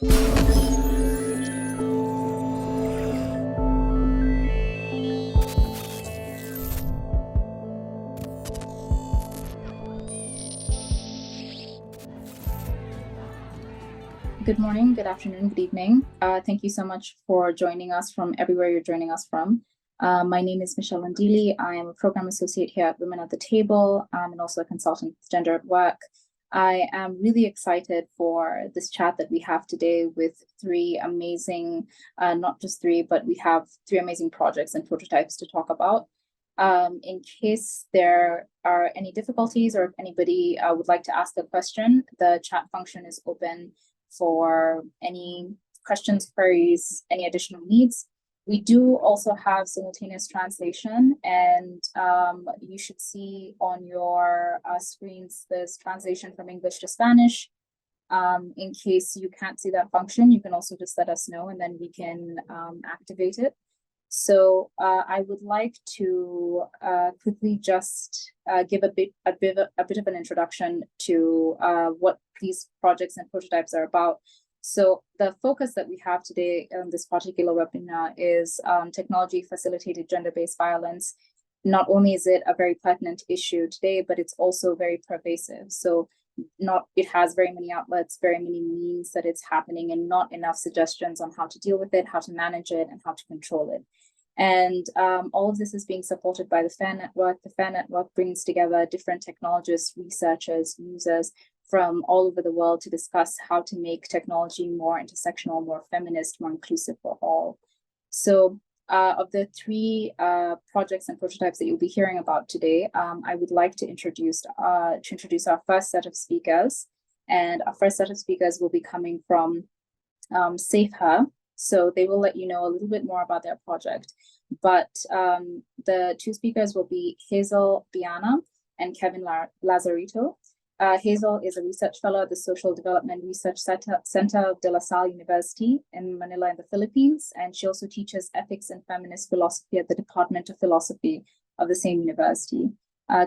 Good morning, good afternoon, good evening. Thank you so much for joining us from everywhere you're joining us from. My name is Michelle Landili. I am a program associate here at Women at the Table and also a consultant with Gender at Work. I am really excited for this chat that we have today with three amazing, not just three, but we have three amazing projects and prototypes to talk about. In case there are any difficulties or if anybody would like to ask a question, the chat function is open for any questions, queries, any additional needs. We do also have simultaneous translation, and you should see on your screens this translation from English to Spanish. In case you can't see that function, you can also just let us know and then we can activate it. So I would like to quickly just give a bit of an introduction to what these projects and prototypes are about. So the focus that we have today on this particular webinar is technology facilitated gender-based violence. Not only is it a very pertinent issue today, but it's also very pervasive. So it has very many outlets, very many means that it's happening, and not enough suggestions on how to deal with it, how to manage it, and how to control it. And all of this is being supported by the FAIR Network. The FAIR Network brings together different technologists, researchers, users from all over the world to discuss how to make technology more intersectional, more feminist, more inclusive for all. So of the three projects and prototypes that you'll be hearing about today, I would like to introduce our first set of speakers. And our first set of speakers will be coming from SafeHER. So they will let you know a little bit more about their project. But the two speakers will be Hazel Biana and Kevin Lazarito. Hazel is a research fellow at the Social Development Research Center of De La Salle University in Manila in the Philippines. And she also teaches ethics and feminist philosophy at the Department of Philosophy of the same university.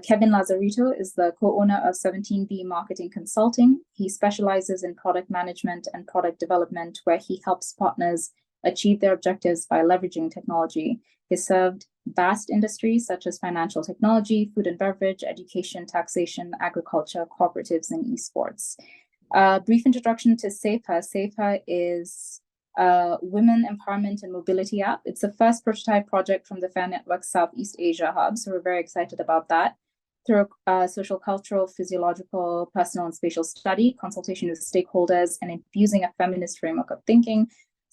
Kevin Lazarito is the co-owner of 17B Marketing Consulting. He specializes in product management and product development, where he helps partners achieve their objectives by leveraging technology. He served vast industries such as financial technology, food and beverage, education, taxation, agriculture, cooperatives, and esports. Brief introduction to SafeHER. SafeHER is a women empowerment and mobility app. It's the first prototype project from the FAIR Network Southeast Asia Hub, so we're very excited about that. Through social, cultural, physiological, personal, and spatial study, consultation with stakeholders, and infusing a feminist framework of thinking,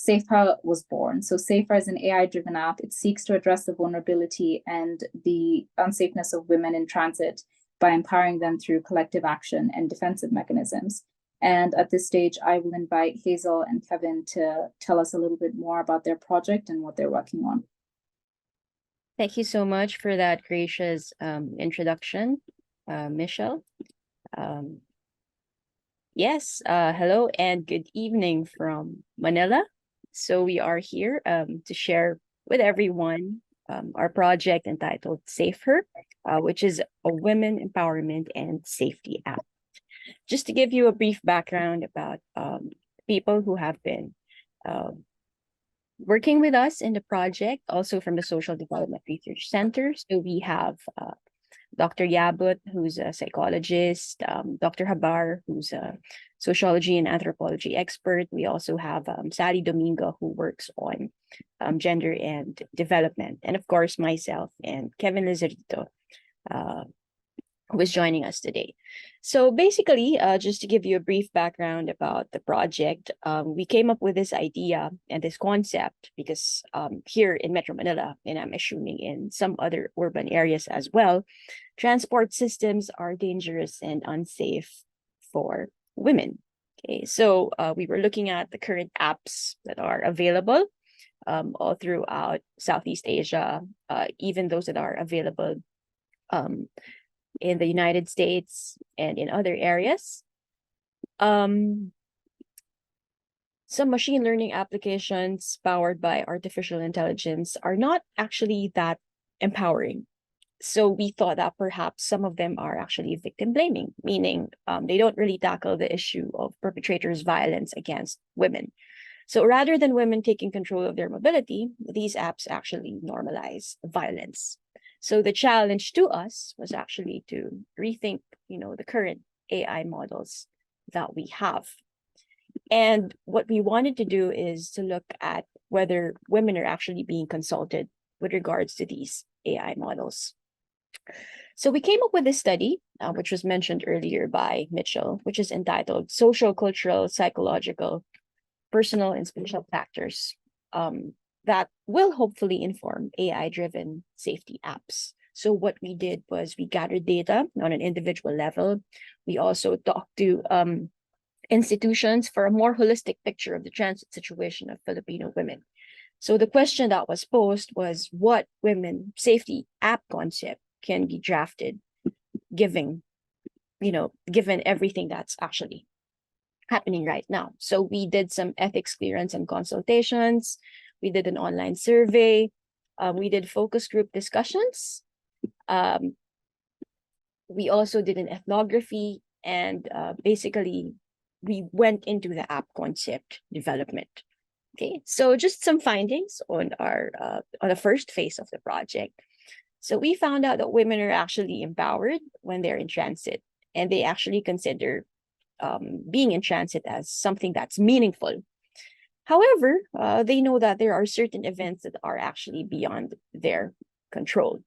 SafeHER was born. So SafeHER is an AI-driven app. It seeks to address the vulnerability and the unsafeness of women in transit by empowering them through collective action and defensive mechanisms. And at this stage, I will invite Hazel and Kevin to tell us a little bit more about their project and what they're working on. Thank you so much for that gracious introduction, Michelle. Yes, hello and good evening from Manila. So we are here to share with everyone our project entitled SafeHER, which is a women empowerment and safety app. Just to give you a brief background about people who have been working with us in the project, also from the Social Development Research Center. So we have Dr. Yabut, who's a psychologist, Dr. Habar, who's a sociology and anthropology expert. We also have Sally Domingo, who works on gender and development. And of course, myself and Kevin Lazarito, who is joining us today. So basically, just to give you a brief background about the project, we came up with this idea and this concept because here in Metro Manila, and I'm assuming in some other urban areas as well, transport systems are dangerous and unsafe for women. Okay, so we were looking at the current apps that are available all throughout Southeast Asia, even those that are available in the United States and in other areas. Some machine learning applications powered by artificial intelligence are not actually that empowering. So we thought that perhaps some of them are actually victim blaming, meaning they don't really tackle the issue of perpetrators' violence against women. So rather than women taking control of their mobility, these apps actually normalize violence. So the challenge to us was actually to rethink, the current AI models that we have. And what we wanted to do is to look at whether women are actually being consulted with regards to these AI models. So we came up with this study, which was mentioned earlier by Mitchell, which is entitled Social, Cultural, Psychological, Personal, and Spatial Factors that will hopefully inform AI-driven safety apps. So what we did was we gathered data on an individual level. We also talked to institutions for a more holistic picture of the transit situation of Filipino women. So the question that was posed was what women safety app concept can be drafted given everything that's actually happening right now. So we did some ethics clearance and consultations. We did an online survey. We did focus group discussions. We also did an ethnography, and basically we went into the app concept development. Okay, so just some findings on the first phase of the project. So we found out that women are actually empowered when they're in transit, and they actually consider being in transit as something that's meaningful. However, they know that there are certain events that are actually beyond their control.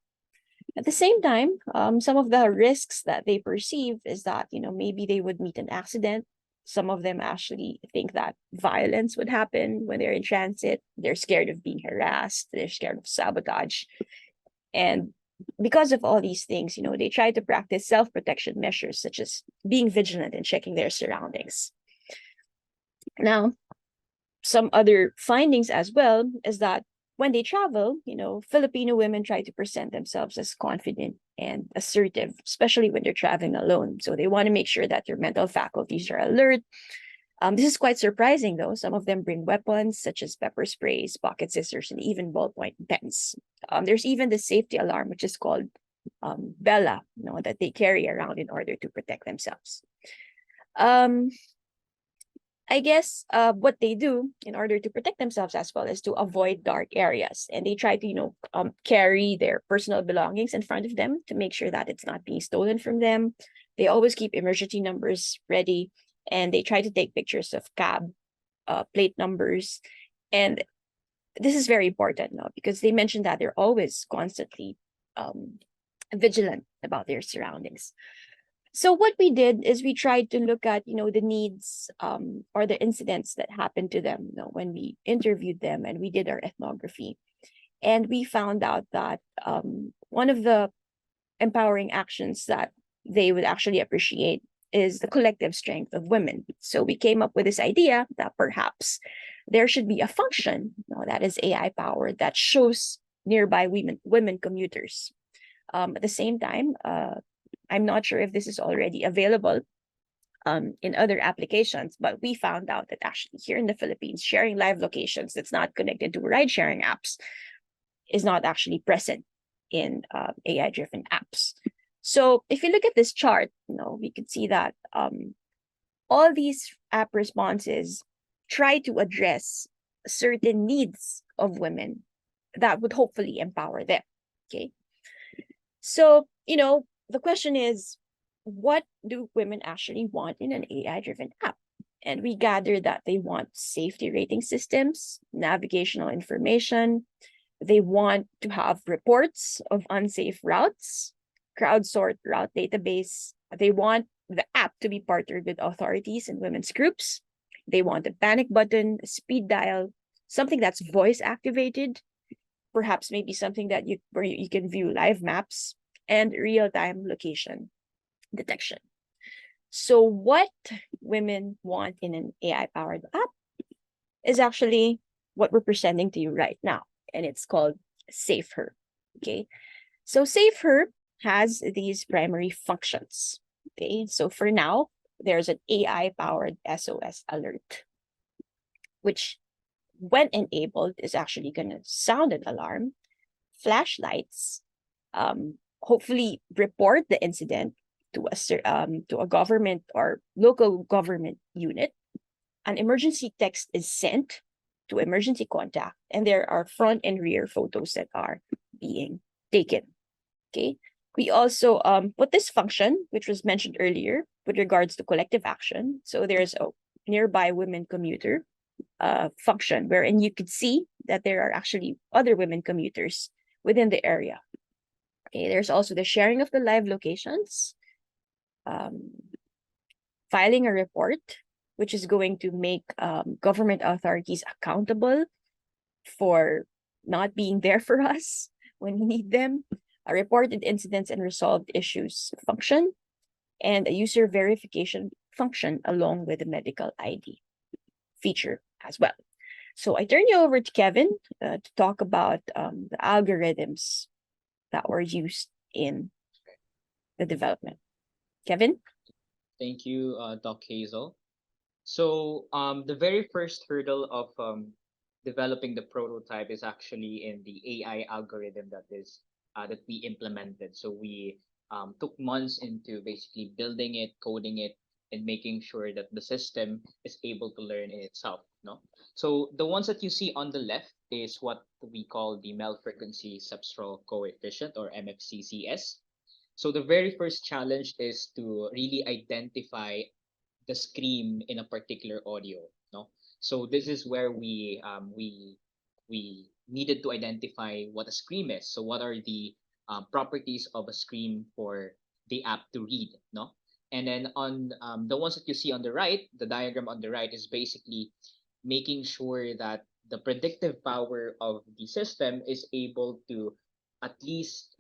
At the same time, some of the risks that they perceive is that, maybe they would meet an accident. Some of them actually think that violence would happen when they're in transit. They're scared of being harassed. They're scared of sabotage. And because of all these things, they try to practice self-protection measures, such as being vigilant and checking their surroundings. Now, some other findings as well is that when they travel, Filipino women try to present themselves as confident and assertive, especially when they're traveling alone. So they want to make sure that their mental faculties are alert. This is quite surprising, though. Some of them bring weapons such as pepper sprays, pocket scissors, and even ballpoint pens. There's even the safety alarm, which is called Bella, that they carry around in order to protect themselves. I guess what they do in order to protect themselves as well is to avoid dark areas. And they try to, carry their personal belongings in front of them to make sure that it's not being stolen from them. They always keep emergency numbers ready, and they try to take pictures of cab plate numbers. And this is very important now because they mentioned that they're always constantly vigilant about their surroundings. So what we did is we tried to look at, the needs or the incidents that happened to them, when we interviewed them and we did our ethnography. And we found out that one of the empowering actions that they would actually appreciate is the collective strength of women. So we came up with this idea that perhaps there should be a function that is AI powered that shows nearby women commuters. At the same time, I'm not sure if this is already available in other applications, but we found out that actually here in the Philippines, sharing live locations that's not connected to ride-sharing apps is not actually present in AI-driven apps. So if you look at this chart, we could see that all these app responses try to address certain needs of women that would hopefully empower them. Okay. So, the question is, what do women actually want in an AI-driven app? And we gather that they want safety rating systems, navigational information. They want to have reports of unsafe routes, crowdsourced route database. They want the app to be partnered with authorities and women's groups. They want a panic button, a speed dial, something that's voice activated, perhaps maybe something that where you can view live maps, and real-time location detection. So what women want in an AI-powered app is actually what we're presenting to you right now, and it's called SafeHER. Okay, so SafeHER has these primary functions. Okay, so for now, there's an AI-powered SOS alert, which when enabled is actually going to sound an alarm, flashlights, hopefully report the incident to a government or local government unit. An emergency text is sent to emergency contact, and there are front and rear photos that are being taken. Okay. We also put this function, which was mentioned earlier, with regards to collective action. So there's a nearby women commuter function wherein you could see that there are actually other women commuters within the area. Okay, there's also the sharing of the live locations, filing a report, which is going to make government authorities accountable for not being there for us when we need them, a reported incidents and resolved issues function, and a user verification function along with the medical ID feature as well. So I turn you over to Kevin to talk about the algorithms that were used in the development. Kevin? Thank you, Doc Hazel. So the very first hurdle of developing the prototype is actually in the AI algorithm that we implemented. So we took months into basically building it, coding it, and making sure that the system is able to learn in itself. No, so the ones that you see on the left is what we call the mel frequency substrate coefficient, or MFCCS. So the very first challenge is to really identify the scream in a particular audio. No, so this is where we needed to identify what a scream is. So what are the properties of a scream for the app to read? No, and then on the ones that you see on the right, the diagram on the right is basically making sure that the predictive power of the system is able to at least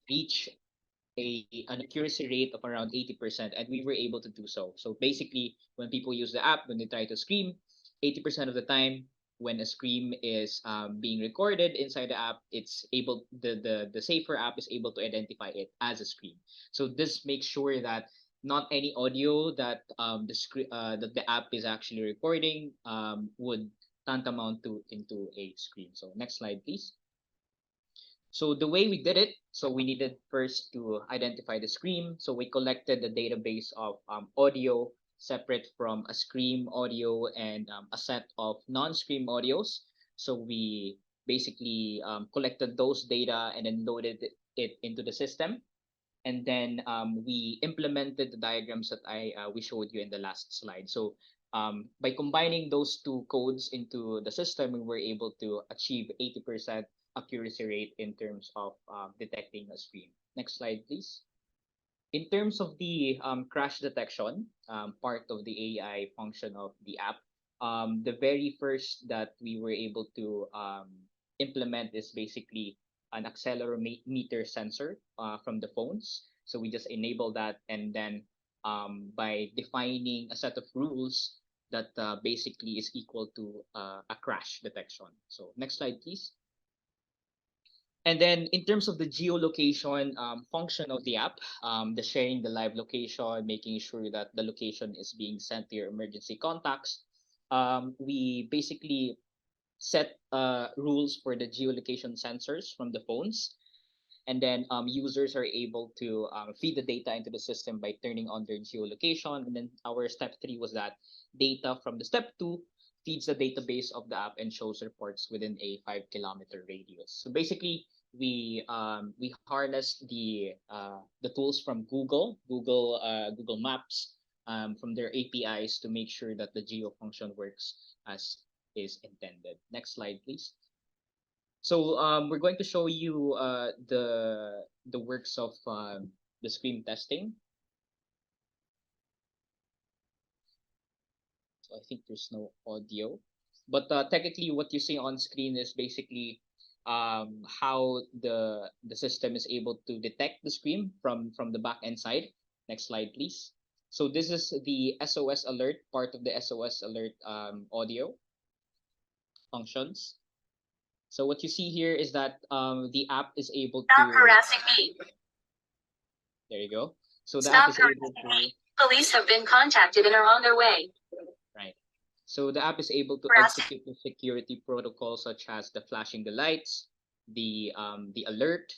reach an accuracy rate of around 80%, and we were able to do so. So basically, when people use the app, when they try to scream, 80% of the time, when a scream is being recorded inside the app, it's able the SafeHER app is able to identify it as a scream. So this makes sure that not any audio that that the app is actually recording would tantamount to into a scream. So next slide, please. So the way we did it, so we needed first to identify the scream. So we collected the database of audio separate from a scream audio and a set of non-scream audios. So we basically collected those data and then loaded it into the system. And then we implemented the diagrams that we showed you in the last slide. So by combining those two codes into the system, we were able to achieve 80% accuracy rate in terms of detecting a scream. Next slide, please. In terms of the crash detection, part of the AI function of the app, the very first that we were able to implement is basically an accelerometer sensor from the phones. So we just enable that, and then by defining a set of rules that basically is equal to a crash detection. So next slide, please. And then in terms of the geolocation function of the app, the sharing the live location, making sure that the location is being sent to your emergency contacts, we basically set rules for the geolocation sensors from the phones. And then users are able to feed the data into the system by turning on their geolocation. And then our step 3 was that data from the step 2 feeds the database of the app and shows reports within a 5-kilometer radius. So basically, we harnessed the tools from Google Maps from their APIs to make sure that the geo function works as is intended. Next slide, please. So we're going to show you the works of the scream testing. So I think there's no audio, but technically what you see on screen is basically how the system is able to detect the scream from the back end side. Next slide, please. So this is the SOS alert, part of the SOS alert audio functions. So what you see here is that the app is able to stop harassing me. There you go. So the Stop app is able to me. Police have been contacted and are on their way. Right. So the app is able to execute the security protocols such as the flashing the lights, the alert,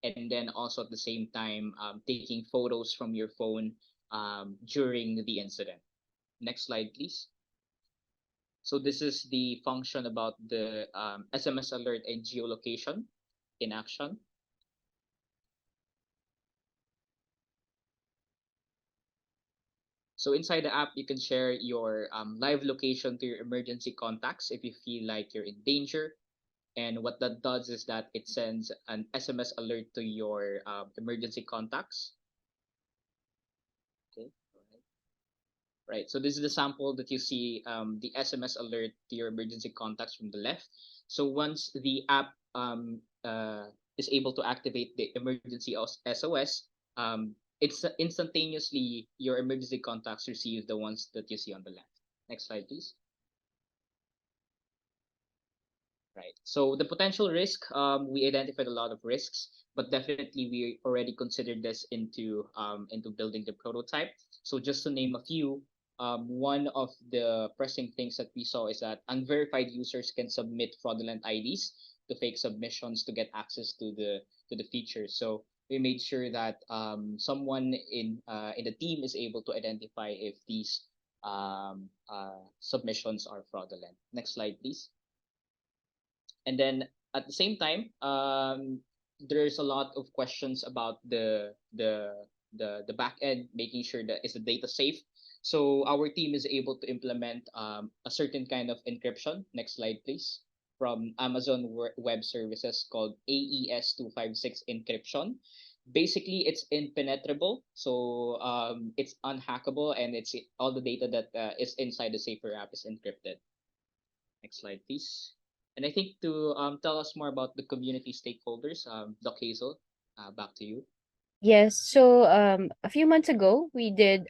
and then also at the same time taking photos from your phone during the incident. Next slide, please. So this is the function about the SMS alert and geolocation in action. So inside the app, you can share your live location to your emergency contacts if you feel like you're in danger. And what that does is that it sends an SMS alert to your emergency contacts. Okay. Right. So this is the sample that you see, the SMS alert to your emergency contacts from the left. So once the app is able to activate the emergency SOS, it's instantaneously your emergency contacts receive the ones that you see on the left. Next slide, please. Right. So the potential risk, we identified a lot of risks, but definitely we already considered this into building the prototype. So just to name a few, one of the pressing things that we saw is that unverified users can submit fraudulent IDs to fake submissions to get access to the features. So we made sure that someone in the team is able to identify if these submissions are fraudulent. Next slide, please. And then at the same time, there's a lot of questions about the back end, making sure that is the data safe. So our team is able to implement a certain kind of encryption. Next slide, please. From Amazon Web Services called AES-256 encryption. Basically, it's impenetrable, so it's unhackable, and it's all the data that is inside the SafeHER app is encrypted. Next slide, please. And I think to tell us more about the community stakeholders, Doc Hazel, back to you. Yes, so a few months ago, we did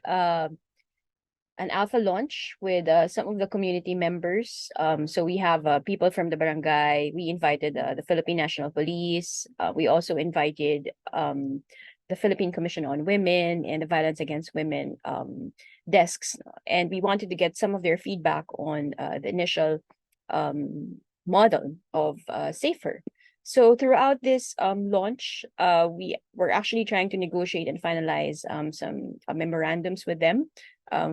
an alpha launch with some of the community members. So we have people from the barangay. We invited the Philippine National Police. We also invited the Philippine Commission on Women and the Violence Against Women desks. And we wanted to get some of their feedback on the initial model of SafeHER. So throughout this launch, we were actually trying to negotiate and finalize some memorandums with them.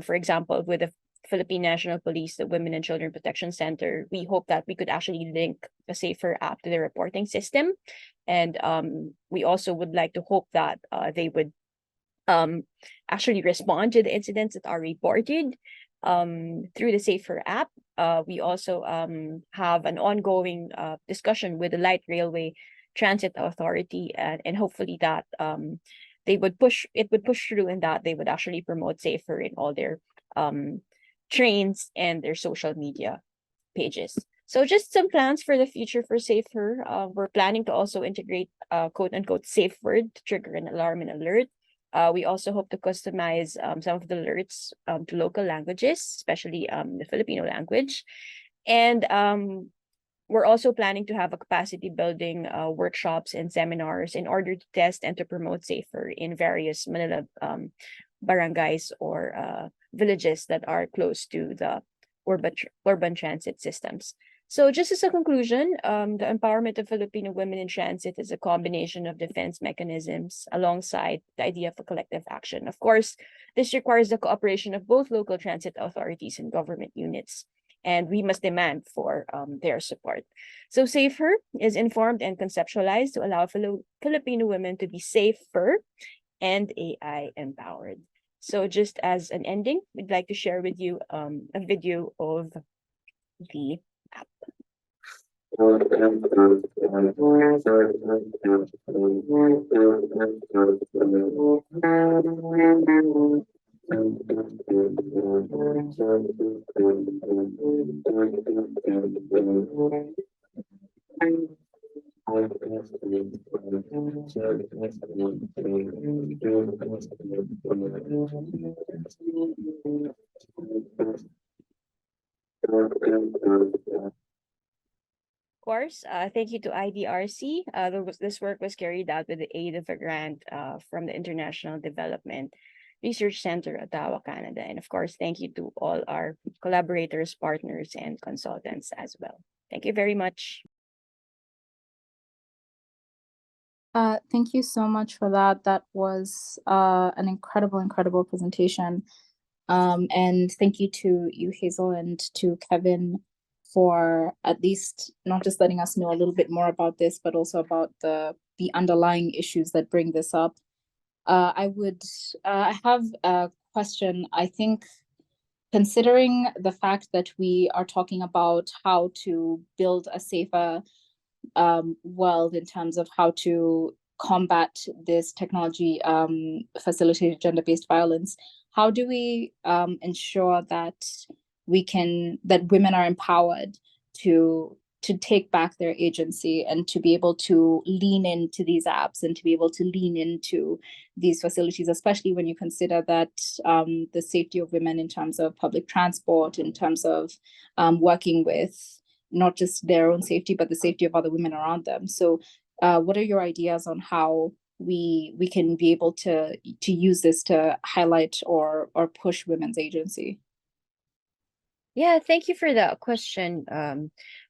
For example, with the Philippine National Police, the Women and Children Protection Center, we hope that we could actually link the SafeHER app to the reporting system. And we also would like to hope that they would actually respond to the incidents that are reported through the SafeHER app. We also have an ongoing discussion with the Light Railway Transit Authority, and hopefully that it would push through, and that they would actually promote SafeHER in all their trains and their social media pages. So just some plans for the future for SafeHER. We're planning to also integrate quote unquote safe word to trigger an alarm and alert. We also hope to customize some of the alerts to local languages, especially the Filipino language. And we're also planning to have a capacity building workshops and seminars in order to test and to promote SafeHER in various Manila barangays or villages that are close to the urban transit systems. So just as a conclusion, the empowerment of Filipino women in transit is a combination of defense mechanisms alongside the idea of a collective action. Of course, this requires the cooperation of both local transit authorities and government units, and we must demand for their support. So SafeHER is informed and conceptualized to allow Filipino women to be safer and AI empowered. So just as an ending, we'd like to share with you a video of the app. Of course, thank you to IDRC. This work was carried out with the aid of a grant from the International Development Research Center, Ottawa, Canada. And of course, thank you to all our collaborators, partners, and consultants as well. Thank you very much. Thank you so much for that. That was an incredible presentation. And thank you to you, Hazel, and to Kevin for at least not just letting us know a little bit more about this, but also about the underlying issues that bring this up. I have a question. I think considering the fact that we are talking about how to build a safer world in terms of how to combat this technology facilitated gender-based violence, how do we ensure that that women are empowered to take back their agency and to be able to lean into these apps and to be able to lean into these facilities, especially when you consider that the safety of women in terms of public transport, in terms of working with not just their own safety, but the safety of other women around them. So what are your ideas on how we can be able to use this to highlight or push women's agency? Yeah, thank you for that question.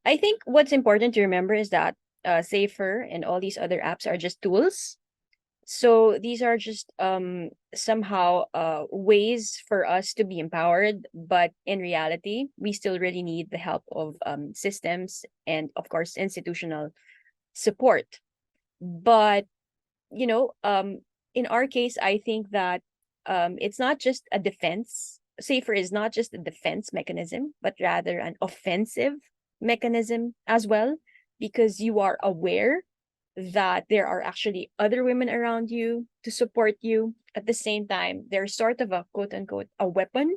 I think what's important to remember is that SafeHER and all these other apps are just tools. So these are just somehow ways for us to be empowered, but in reality, we still really need the help of systems and, of course, institutional support. But you know, in our case, I think that it's not just a defense. SafeHER is not just a defense mechanism, but rather an offensive mechanism as well, because you are aware that there are actually other women around you to support you. At the same time, there's sort of a quote unquote a weapon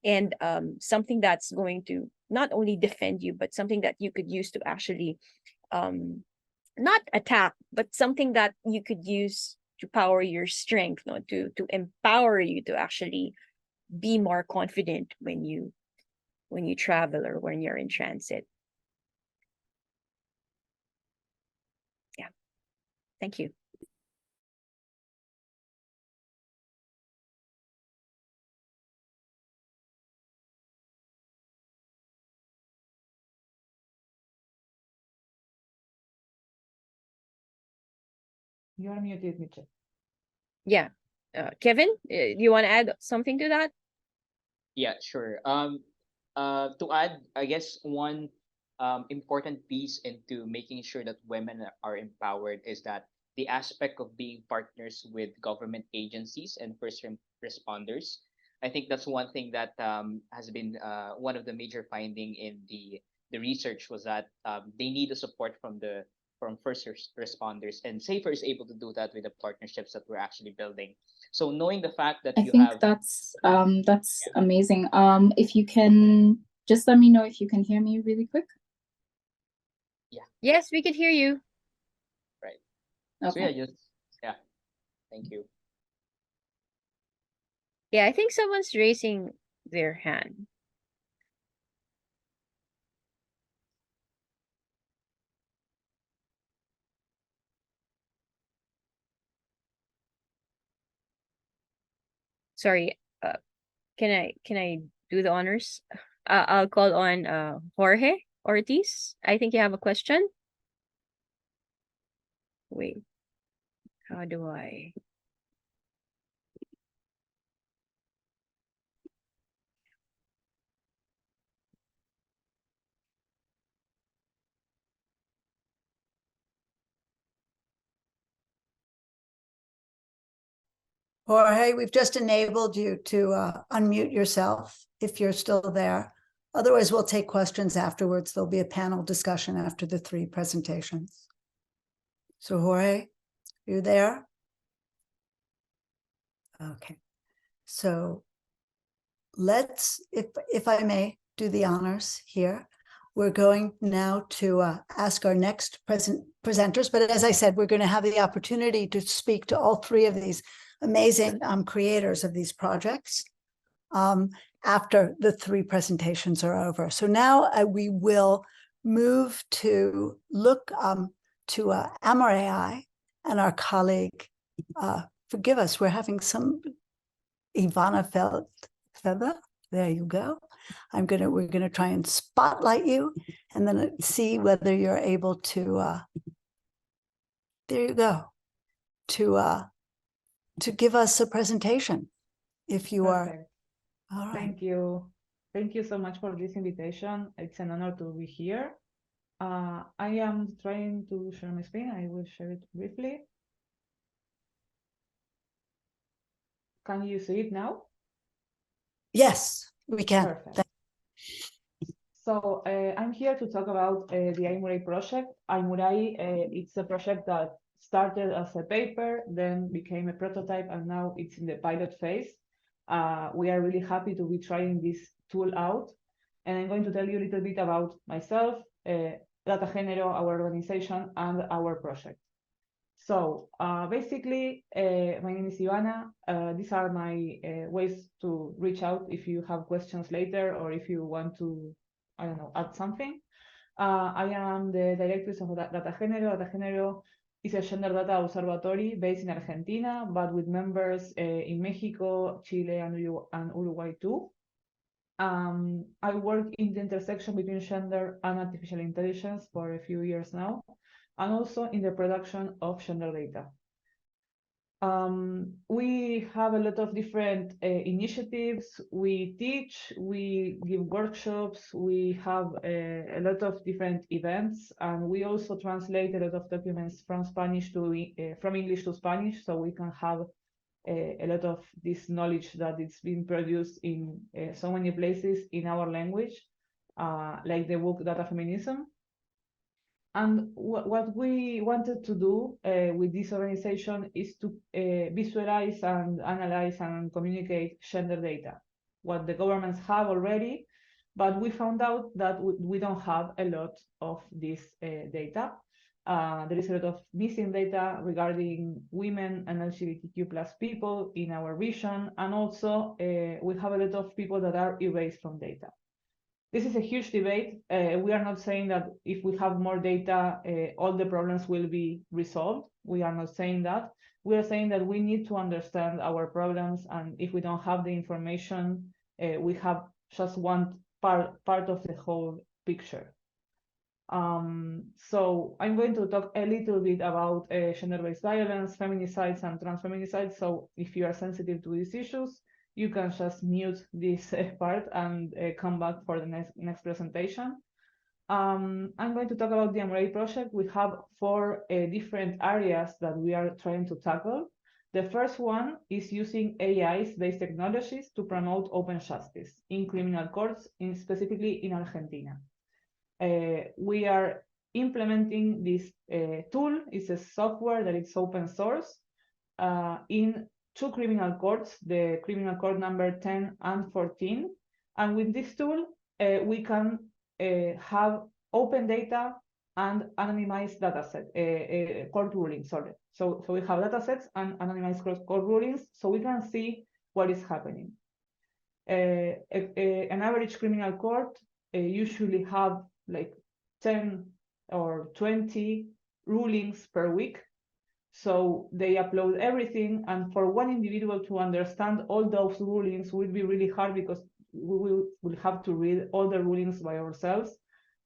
and something that's going to not only defend you, but something that you could use to actually not attack, but something that you could use to power your strength, no, to empower you to actually be more confident when you travel or when you're in transit. Yeah. Thank you. You're muted, Mitchell. Yeah. Kevin, you want to add something to that? Yeah, sure. To add, I guess one important piece into making sure that women are empowered is that the aspect of being partners with government agencies and responders. I think that's one thing that has been one of the major finding in the research was that they need the support from responders, and SafeHER is able to do that with the partnerships that we're actually building. So knowing the fact that I you think have that's amazing. If you can just let me know if you can hear me really quick. Yes, we can hear you. Right. Okay. So yeah, thank you. Yeah, I think someone's raising their hand. Sorry, can I do the honors? I'll call on Jorge Ortiz. I think you have a question. Wait, how do I? Jorge, we've just enabled you to unmute yourself if you're still there. Otherwise, we'll take questions afterwards. There'll be a panel discussion after the 3 presentations. So Jorge, you there? Okay. So let's, if I may, do the honors here. We're going now to ask our next presenters. But as I said, we're going to have the opportunity to speak to all 3 of these amazing creators of these projects after the 3 presentations are over. So now we will move to look to AymurAI and our colleague. Forgive us, we're having some Ivana Feather. There you go. We're gonna try and spotlight you and then see whether you're able to. There you go. to give us a presentation, if you are. Perfect. All right. Thank you. Thank you so much for this invitation. It's an honor to be here. I am trying to share my screen. I will share it briefly. Can you see it now? Yes, we can. Perfect. So I'm here to talk about the AymurAI project. AymurAI, it's a project that started as a paper, then became a prototype, and now it's in the pilot phase. We are really happy to be trying this tool out. And I'm going to tell you a little bit about myself, DataGenero, our organization, and our project. So basically, my name is Ivana. These are my ways to reach out if you have questions later or if you want to, I don't know, add something. I am the directress of DataGenero. DataGenero is a gender data observatory based in Argentina, but with members in Mexico, Chile, and Uruguay too. I work in the intersection between gender and artificial intelligence for a few years now, and also in the production of gender data. We have a lot of different initiatives. We teach, we give workshops, we have a lot of different events, and we also translate a lot of documents from Spanish to from English to Spanish, so we can have a lot of this knowledge that is being produced in so many places in our language, like the book Data Feminism. And what we wanted to do with this organization is to visualize and analyze and communicate gender data, what the governments have already, but we found out that we don't have a lot of this data. There is a lot of missing data regarding women and LGBTQ plus people in our region, and also we have a lot of people that are erased from data. This is a huge debate. We are not saying that if we have more data, all the problems will be resolved. We are not saying that. We are saying that we need to understand our problems, and if we don't have the information, we have just one part of the whole picture. So I'm going to talk a little bit about gender-based violence, feminicides, and transfeminicides. So if you are sensitive to these issues, you can just mute this part and come back for the next presentation. I'm going to talk about the AymurAI project. We have 4 different areas that we are trying to tackle. The first one is using AI-based technologies to promote open justice in criminal courts, specifically in Argentina. We are implementing this tool. It's a software that is open source in 2 criminal courts, the criminal court number 10 and 14. And with this tool, we can have open data and anonymized dataset, court rulings, sorry. So we have datasets and anonymized court rulings, so we can see what is happening. An average criminal court usually have like 10 or 20 rulings per week. So they upload everything, and for one individual to understand all those rulings will be really hard because we will have to read all the rulings by ourselves.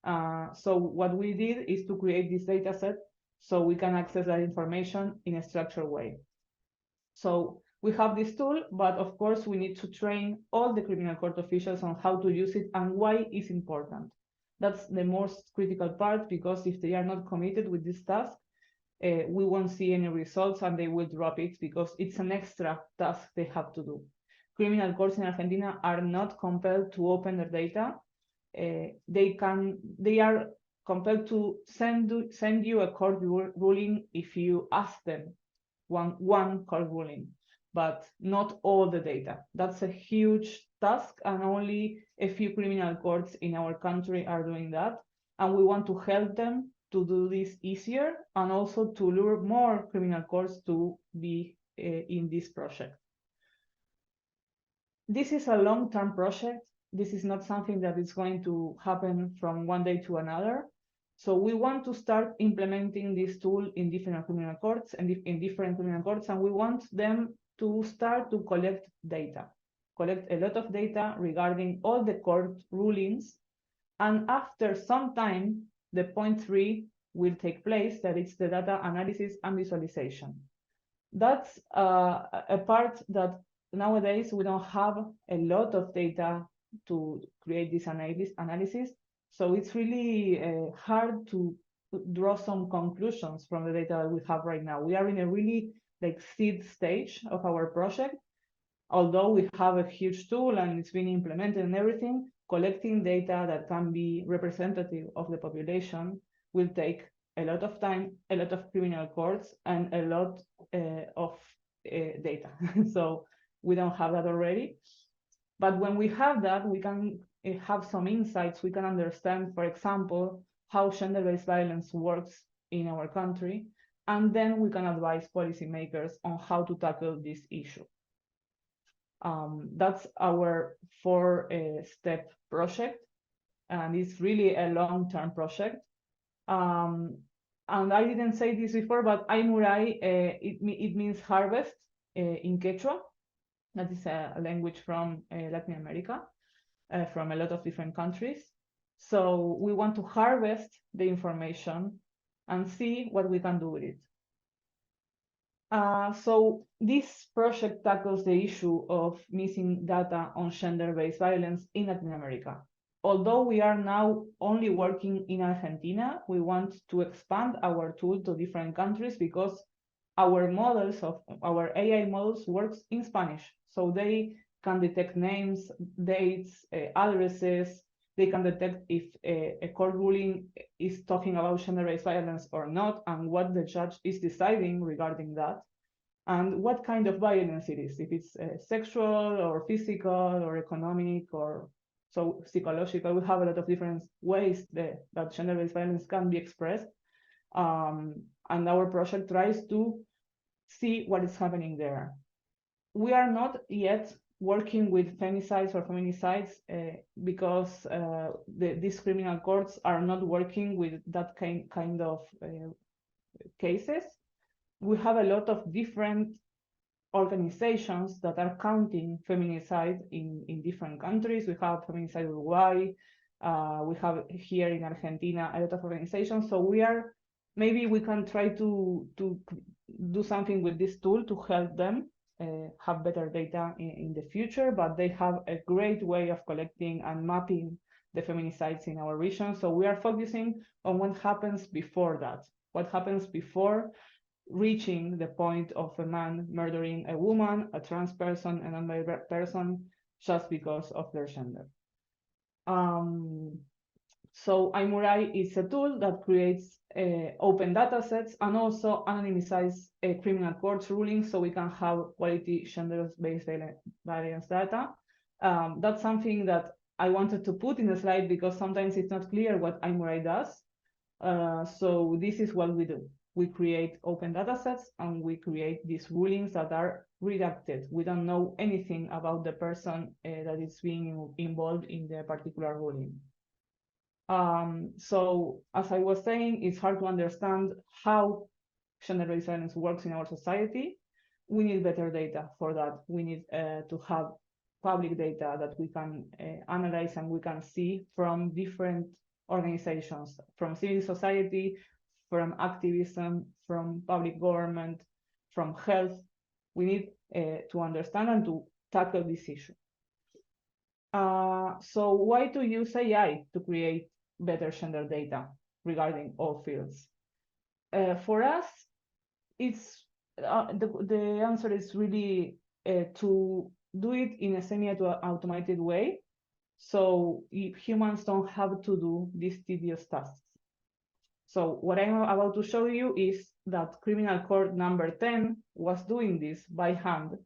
So what we did is to create this data set so we can access that information in a structured way. So we have this tool, but of course we need to train all the criminal court officials on how to use it and why it's important. That's the most critical part, because if they are not committed with this task, we won't see any results and they will drop it because it's an extra task they have to do. Criminal courts in Argentina are not compelled to open their data. They are compelled to send you a court ruling if you ask them one court ruling, but not all the data. That's a huge task, and only a few criminal courts in our country are doing that. And we want to help them to do this easier, and also to lure more criminal courts to be in this project. This is a long-term project. This is not something that is going to happen from one day to another. So we want to start implementing this tool in different criminal courts and and we want them to start to collect data, collect a lot of data regarding all the court rulings. And after some time, the point 3 will take place, that it's the data analysis and visualization. That's a part that nowadays we don't have a lot of data to create this analysis. So it's really hard to draw some conclusions from the data that we have right now. We are in a really seed stage of our project. Although we have a huge tool and it's been implemented and everything, collecting data that can be representative of the population will take a lot of time, a lot of criminal courts, and a lot of data. So we don't have that already. But when we have that, we can have some insights. We can understand, for example, how gender-based violence works in our country, and then we can advise policymakers on how to tackle this issue. That's our 4-step project, and it's really a long-term project. And I didn't say this before, but AymurAI, it means harvest in Quechua. That is a language from Latin America, from a lot of different countries. So we want to harvest the information and see what we can do with it. So this project tackles the issue of missing data on gender-based violence in Latin America. Although we are now only working in Argentina, we want to expand our tool to different countries because our models of our AI models works in Spanish. So they can detect names, dates, addresses. They can detect if a court ruling is talking about gender-based violence or not, and what the judge is deciding regarding that, and what kind of violence it is, if it's sexual or physical or economic or so psychological. We have a lot of different ways that gender-based violence can be expressed. And our project tries to see what is happening there. We are not yet working with femicides or feminicides because these criminal courts are not working with that kind of cases. We have a lot of different organizations that are counting feminicide in different countries. We have Feminicide Uruguay. We have here in Argentina a lot of organizations. So maybe we can try to do something with this tool to help them have better data in the future, but they have a great way of collecting and mapping the feminicides in our region. So we are focusing on what happens before that, what happens before reaching the point of a man murdering a woman, a trans person, a non-binary person, just because of their gender. So AymurAI is a tool that creates open datasets and also anonymizes criminal courts rulings so we can have quality gender-based violence data. That's something that I wanted to put in the slide because sometimes it's not clear what AymurAI does. So this is what we do. We create open datasets and we create these rulings that are redacted. We don't know anything about the person that is being involved in the particular ruling. So as I was saying, it's hard to understand how gender-based violence works in our society. We need better data for that. We need to have public data that we can analyze and we can see from different organizations, from civil society, from activism, from public government, from health. We need to understand and to tackle this issue. So why to use AI to create better gender data regarding all fields? For us, it's the answer is really to do it in a semi-automated way, so humans don't have to do these tedious tasks. So what I'm about to show you is that criminal court number 10 was doing this by hand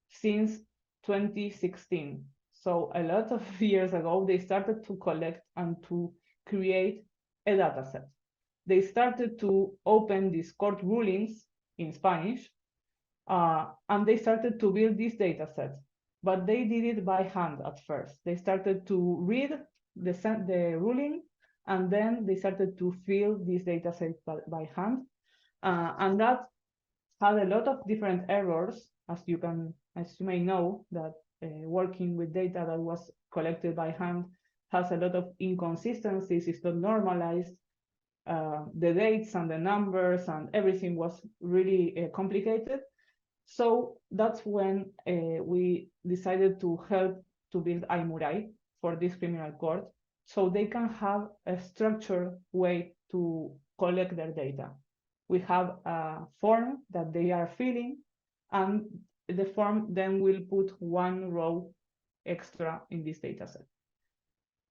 since 2016. So a lot of years ago, they started to collect and to create a data set. They started to open these court rulings in Spanish, and they started to build this data set. But they did it by hand at first. They started to read the ruling, and then they started to fill this data set by hand. And that had a lot of different errors, as you may know, that working with data that was collected by hand has a lot of inconsistencies, it's not normalized. The dates and the numbers and everything was really complicated. So that's when we decided to help to build AymurAI for this criminal court, so they can have a structured way to collect their data. We have a form that they are filling, and the form then will put one row extra in this dataset.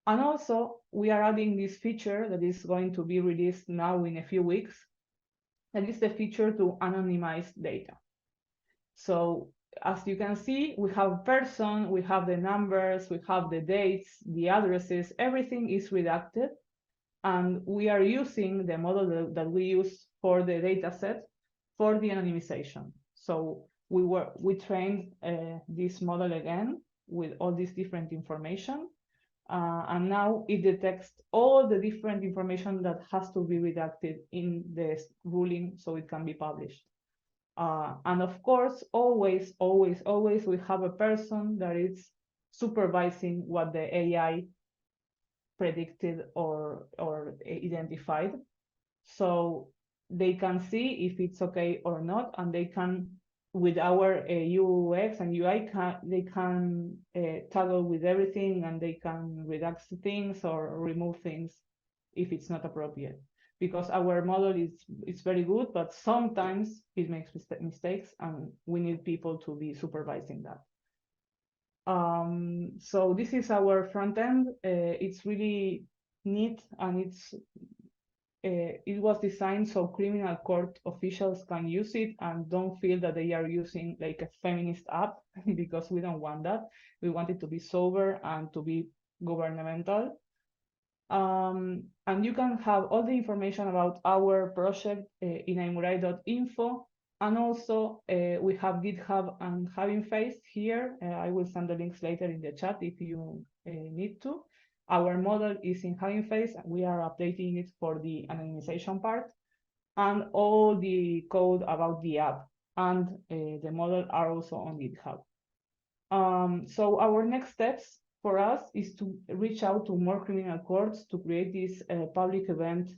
And also, we are adding this feature that is going to be released now in a few weeks. That is the feature to anonymize data. So as you can see, we have person, we have the numbers, we have the dates, the addresses, everything is redacted. And we are using the model that we use for the data set for the anonymization. So we trained this model again with all this different information. And now it detects all the different information that has to be redacted in the ruling so it can be published. And of course, always, we have a person that is supervising what the AI predicted or identified. So they can see if it's okay or not, and they can, with our UX and UI, they can toggle with everything, and they can redact things or remove things if it's not appropriate. Because our model is very good, but sometimes it makes mistakes, and we need people to be supervising that. So this is our front end. It's really neat, and it was designed so criminal court officials can use it and don't feel that they are using like a feminist app, because we don't want that. We want it to be sober and to be governmental. And you can have all the information about our project in AymurAI.info. And also we have GitHub and Hugging Face here. I will send the links later in the chat if you need to. Our model is in Hugging Face. We are updating it for the anonymization part. And all the code about the app and the model are also on GitHub. So our next steps for us is to reach out to more criminal courts to create this public event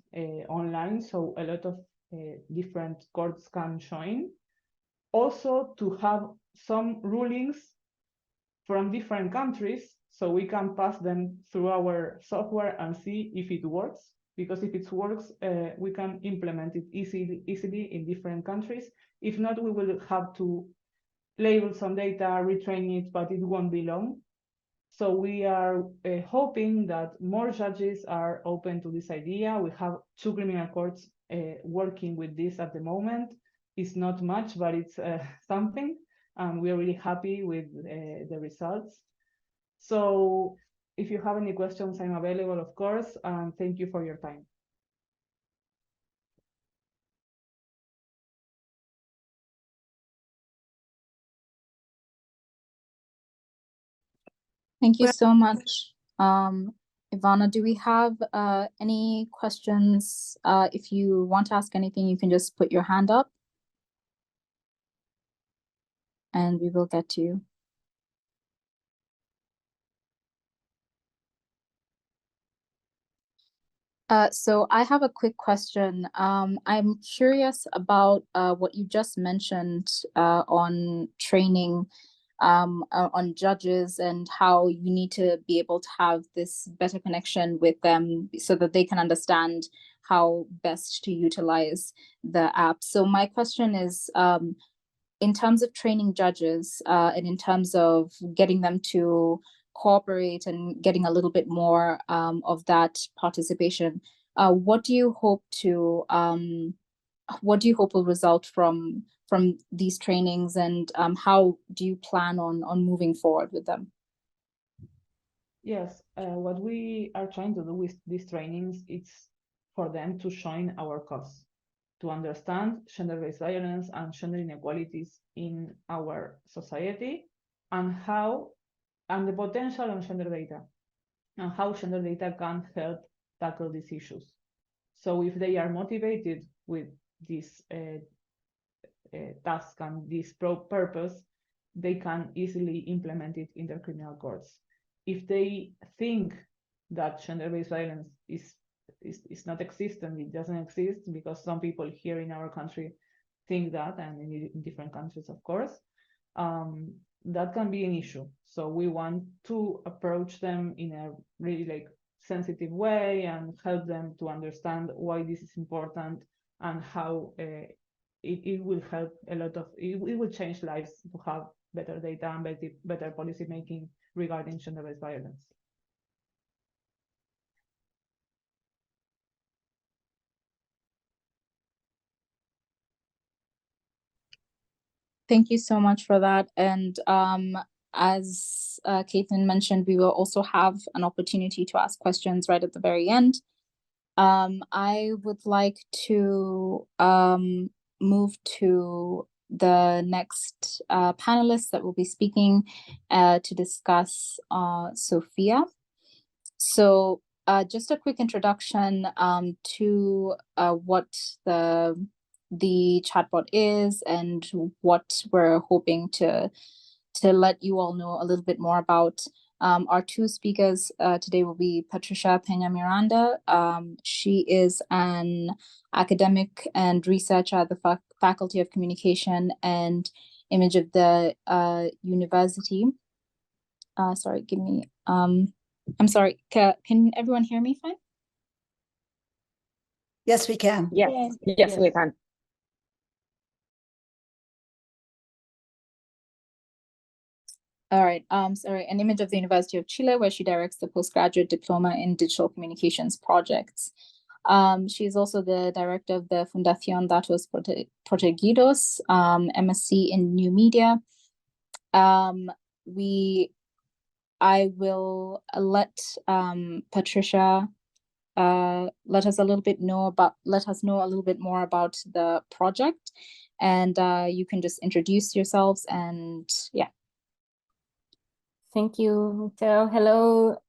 online, so a lot of different courts can join. Also to have some rulings from different countries, so we can pass them through our software and see if it works. Because if it works, we can implement it easily in different countries. If not, we will have to label some data, retrain it, but it won't be long. So we are hoping that more judges are open to this idea. We have 2 criminal courts working with this at the moment. It's not much, but it's something. And we are really happy with the results. So if you have any questions, I'm available, of course. And thank you for your time. Thank you so much. Ivana, do we have any questions? If you want to ask anything, you can just put your hand up and we will get to you. So I have a quick question. I'm curious about what you just mentioned on training on judges and how you need to be able to have this better connection with them so that they can understand how best to utilize the app. So my question is, in terms of training judges and in terms of getting them to cooperate and getting a little bit more of that participation, what do you hope will result from these trainings, and how do you plan on moving forward with them? Yes, what we are trying to do with these trainings, it's for them to join our cause, to understand gender-based violence and gender inequalities in our society, and the potential on gender data, and how gender data can help tackle these issues. So if they are motivated with this task and this purpose, they can easily implement it in their criminal courts. If they think that gender-based violence is not existent, it doesn't exist, because some people here in our country think that, and in different countries, of course, that can be an issue. So we want to approach them in a really like sensitive way and help them to understand why this is important and how it will help a lot of, it will change lives to have better data and better policy making regarding gender-based violence. Thank you so much for that. And as Caitlin mentioned, we will also have an opportunity to ask questions right at the very end. I would like to move to the next panelist that will be speaking to discuss SOF+IA. So just a quick introduction to what the chatbot is and what we're hoping to let you all know a little bit more about. Our two speakers today will be Patricia Peña Miranda. She is an academic and researcher at the Faculty of Communication and Image of the university. Sorry, give me, I'm sorry, can everyone hear me fine? Yes, we can. Yes, we can. All right, sorry, an image of the University of Chile, where she directs the postgraduate diploma in digital communications projects. She is also the director of the Fundación Datos Protegidos, MSc in New Media. I will let Patricia let us know a little bit more about the project, and you can just introduce yourselves and yeah. Thank you, Michelle. Hello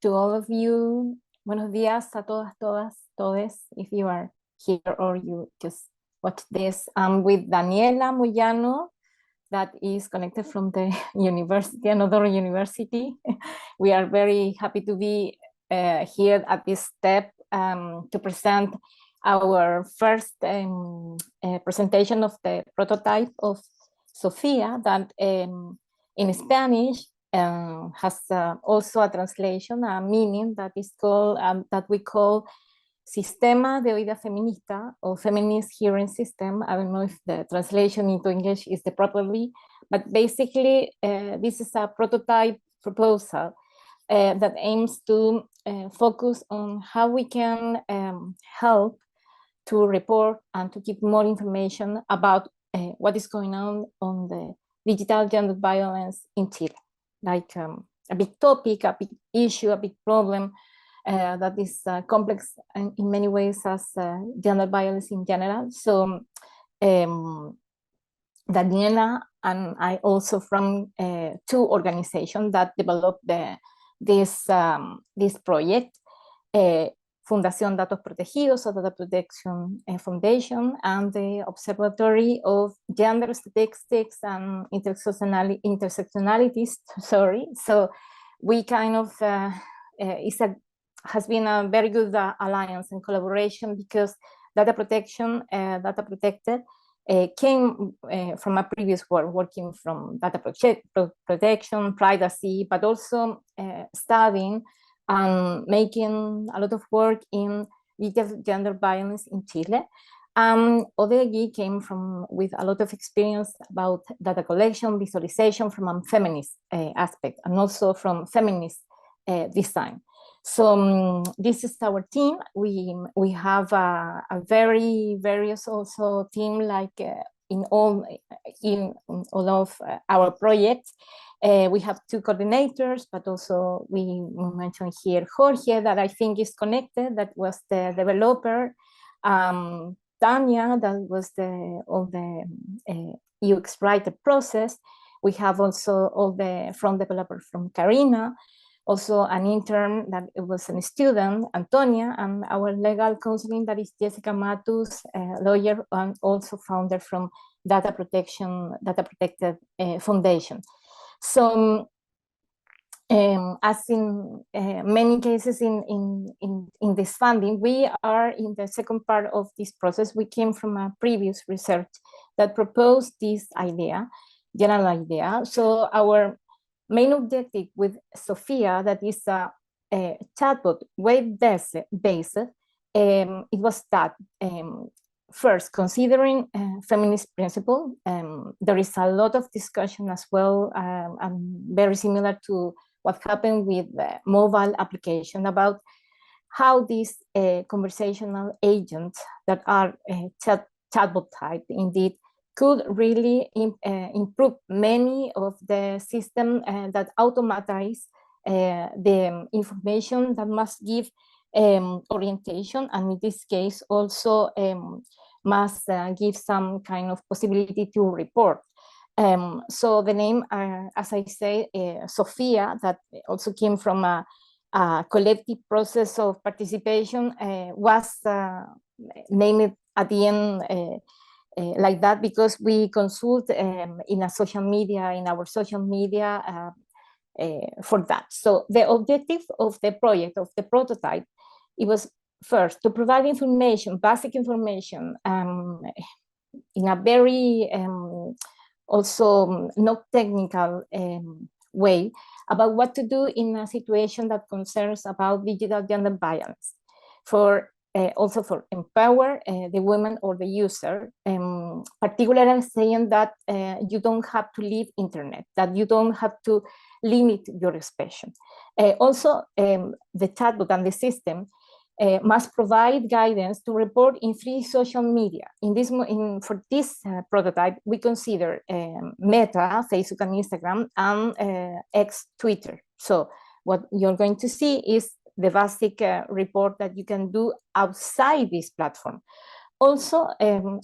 to all of you. Buenos días a todas, todes, if you are here or you just watch this. I'm with Daniela Moyano, that is connected from the university, another university. We are very happy to be here at this step to present our first presentation of the prototype of SOF+IA that in Spanish has also a translation, a meaning that is called, that we call Sistema de Oída Feminista, or Feminist Hearing System. I don't know if the translation into English is the properly, but basically this is a prototype proposal that aims to focus on how we can help to report and to give more information about what is going on the digital gender violence in Chile. Like a big topic, a big issue, a big problem that is complex in many ways as gender violence in general. So Daniela and I also from two organizations that developed this project, Fundación Datos Protegidos, or Data Protection Foundation, and the Observatory of Gender Statistics and Intersectionalities. Sorry, so we kind of has been a very good alliance and collaboration, because Data Protected came from a previous work working from data protection, privacy, but also studying and making a lot of work in digital gender violence in Chile. Odegi came with a lot of experience about data collection, visualization from a feminist aspect, and also from feminist design. So this is our team. We have a very various also team, like in all of our projects. We have two coordinators, but also we mentioned here Jorge, that I think is connected, that was the developer. Tanya, that was all the UX writer process. We have also all the front developers from Karina, also an intern that was a student, Antonia, and our legal counseling, that is Jessica Matus, lawyer, and also founder from Data Protected Foundation. So as in many cases in this funding, we are in the second part of this process. We came from a previous research that proposed this idea, general idea. So our main objective with SOF+IA, that is a chatbot web-based, it was that first, considering feminist principle, there is a lot of discussion as well, and very similar to what happened with the mobile application about how these conversational agents that are chatbot type indeed could really improve many of the system that automatize the information that must give orientation, and in this case also must give some kind of possibility to report. So the name, as I say, SOF+IA, that also came from a collective process of participation, was named at the end like that because we consult in our social media for that. So the objective of the project, of the prototype, it was first to provide information, basic information, in a very also not technical way about what to do in a situation that concerns about digital gender violence, for also for empower the women or the user, particularly saying that you don't have to leave internet, that you don't have to limit your expression. Also, the chatbot and the system must provide guidance to report in free social media. For this prototype, we consider Meta, Facebook and Instagram, and X, Twitter. So what you're going to see is the basic report that you can do outside this platform. Also,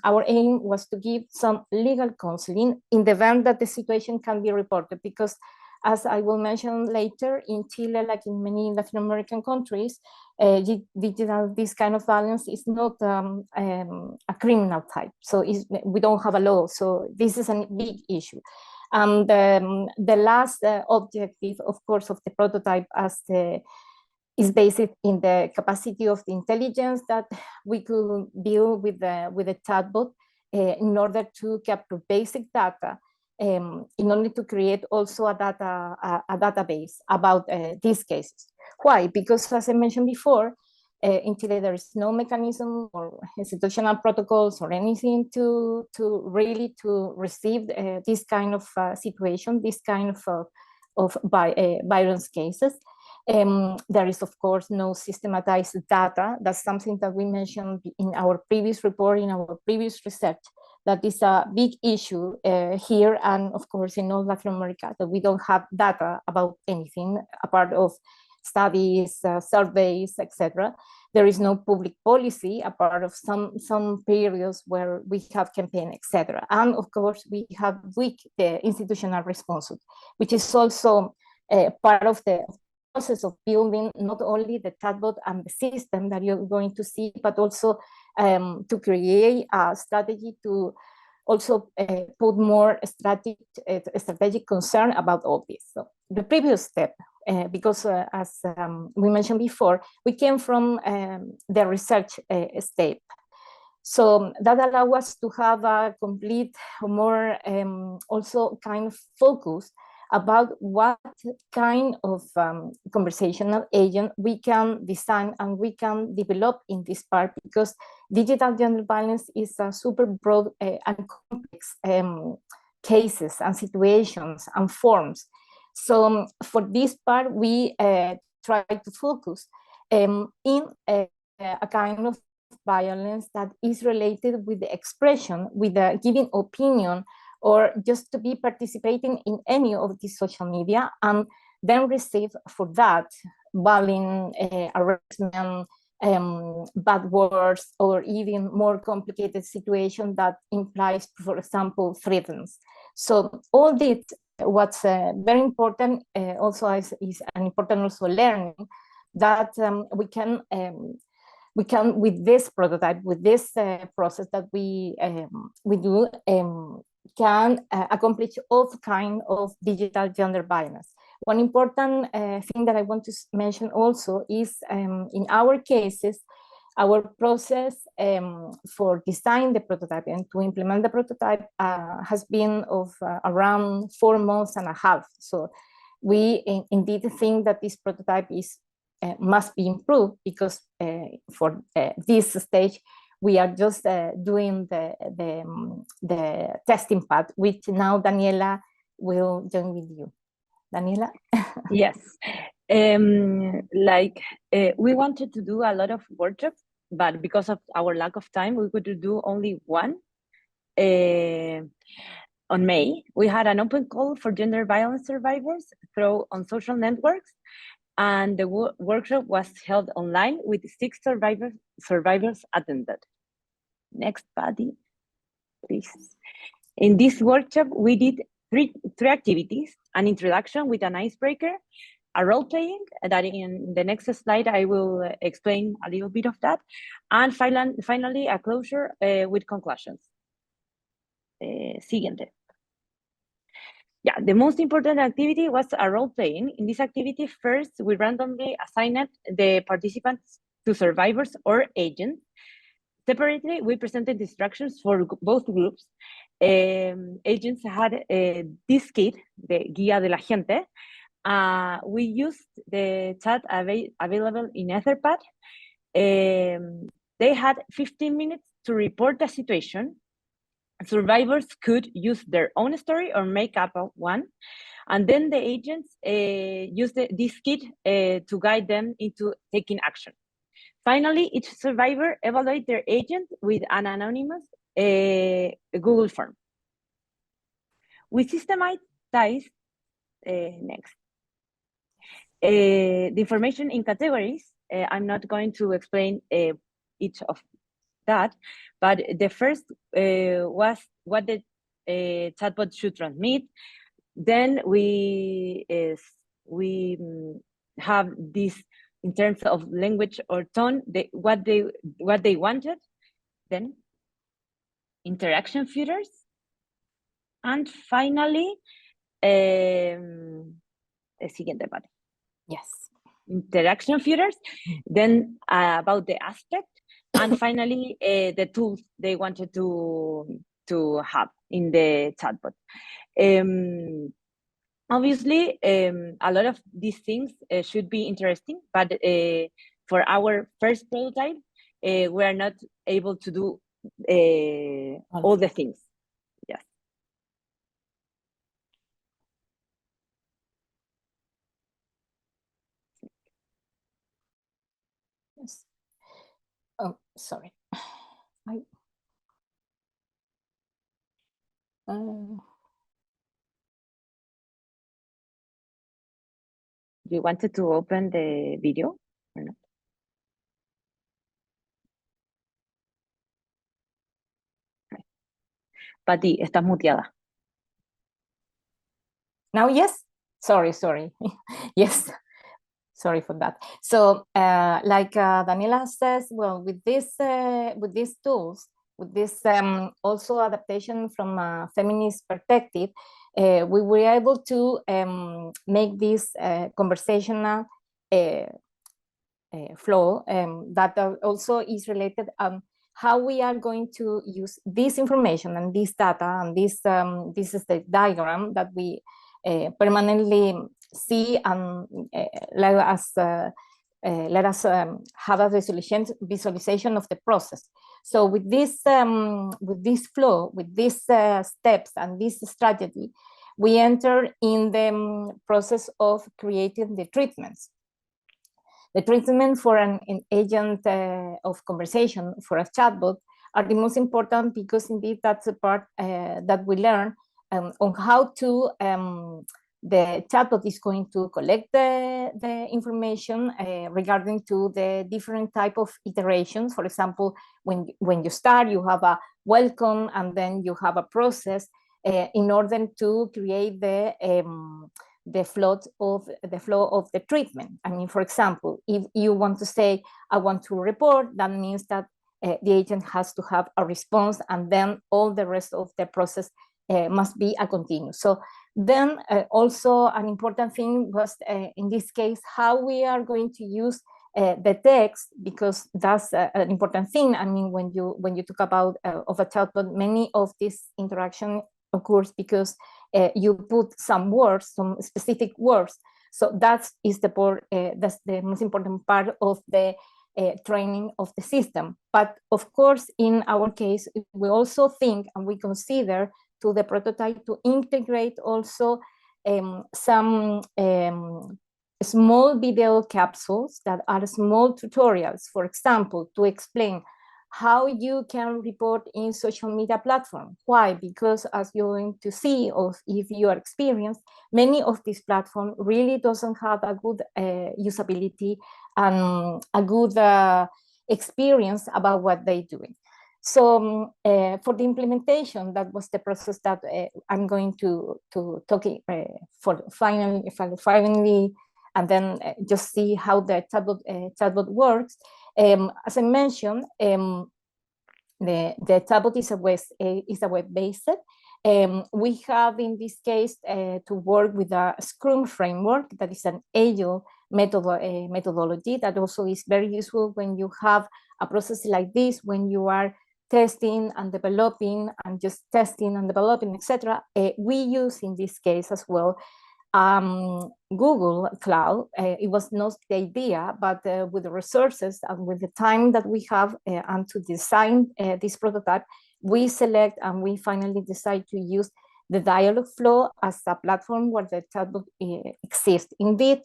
our aim was to give some legal counseling in the event that the situation can be reported, because as I will mention later, in Chile, like in many Latin American countries, this kind of violence is not a criminal type. So we don't have a law. So this is a big issue. And the last objective, of course, of the prototype is based in the capacity of the intelligence that we could build with the chatbot in order to capture basic data, in order to create also a database about these cases. Why? Because as I mentioned before, in Chile there is no mechanism or institutional protocols or anything to really receive this kind of situation, this kind of violence cases. There is, of course, no systematized data. That's something that we mentioned in our previous report, in our previous research, that is a big issue here, and of course in all Latin America, that we don't have data about anything apart of studies, surveys, etc. There is no public policy apart of some periods where we have campaign, etc. And of course we have weak institutional response, which is also part of the process of building not only the chatbot and the system that you're going to see, but also to create a strategy to also put more strategic concern about all this. So the previous step, because as we mentioned before, we came from the research step. So that allows us to have a complete, more also kind of focus about what kind of conversational agent we can design and we can develop in this part, because digital gender violence is a super broad and complex cases and situations and forms. So for this part, we try to focus in a kind of violence that is related with the expression, with the giving opinion, or just to be participating in any of these social media, and then receive for that bullying, harassment, bad words, or even more complicated situation that implies, for example, threats. So all this, what's very important also is an important also learning that we can with this prototype, with this process that we do, can accomplish all kind of digital gender violence. One important thing that I want to mention also is in our cases, our process for design the prototype and to implement the prototype has been of around 4 months and a half. So we indeed think that this prototype is must be improved because for this stage, we are just doing the testing part, which now Daniela will join with you. Daniela? Yes. We wanted to do a lot of workshops, but because of our lack of time, we could do only one. On May, we had an open call for gender violence survivors on social networks, and the workshop was held online with 6 survivors attended. Next, Patty, please. In this workshop, we did three activities: an introduction with an icebreaker, a role playing that in the next slide I will explain a little bit of that, and finally a closure with conclusions. Siguiente. Yeah, the most important activity was a role playing. In this activity, first we randomly assigned the participants to survivors or agents. Separately, we presented instructions for both groups. Agents had this kit, the Guía de la Gente. We used the chat available in Etherpad. They had 15 minutes to report the situation. Survivors could use their own story or make up one. And then the agents used this kit to guide them into taking action. Finally, each survivor evaluated their agent with an anonymous Google form. We systematized next. The information in categories. I'm not going to explain each of that, but the first was what the chatbot should transmit. Then we have this in terms of language or tone, what they wanted. Then interaction filters, and finally, siguiente parte. Yes. Interaction filters. Then about the aspect, and finally the tools they wanted to have in the chatbot. Obviously, a lot of these things should be interesting, but for our first prototype, we are not able to do all the things. Yes. Yes. Oh, sorry. You wanted to open the video or not? Pati, estás muteada. Now, yes. Sorry. Yes. Sorry for that. So, like Daniela says, well, with these tools, with this also adaptation from a feminist perspective, we were able to make this conversational flow that also is related how we are going to use this information and this data, and this is the diagram that we permanently see, and let us have a visualization of the process. So with this flow, with these steps and this strategy, we enter in the process of creating the treatments. The treatment for an agent of conversation, for a chatbot, are the most important, because indeed that's the part that we learn on how to, the chatbot is going to collect the information regarding to the different type of iterations. For example, when you start, you have a welcome, and then you have a process in order to create the flow of the treatment. I mean, for example, if you want to say, I want to report, that means that the agent has to have a response, and then all the rest of the process must be a continuous. So Then also an important thing was in this case how we are going to use the text, because that's an important thing. I mean, when you talk about of a chatbot, many of this interaction occurs because you put some words, some specific words. So that's the most important part of the training of the system. But of course, in our case, we also think and we consider to the prototype to integrate also some small video capsules that are small tutorials, for example, to explain how you can report in social media platform. Why? Because as you're going to see, or if you are experienced, many of these platforms really doesn't have a good usability and a good experience about what they're doing. So for the implementation, that was the process that I'm going to talk for finally, and then just see how the chatbot works. As I mentioned, the chatbot is a web-based. We have in this case to work with a Scrum framework that is an agile methodology that also is very useful when you have a process like this, when you are testing and developing and just testing and developing, etc. We use in this case as well Google Cloud. It was not the idea, but with the resources and with the time that we have and to design this prototype, we select and we finally decide to use the Dialogflow as a platform where the chatbot exists. Indeed,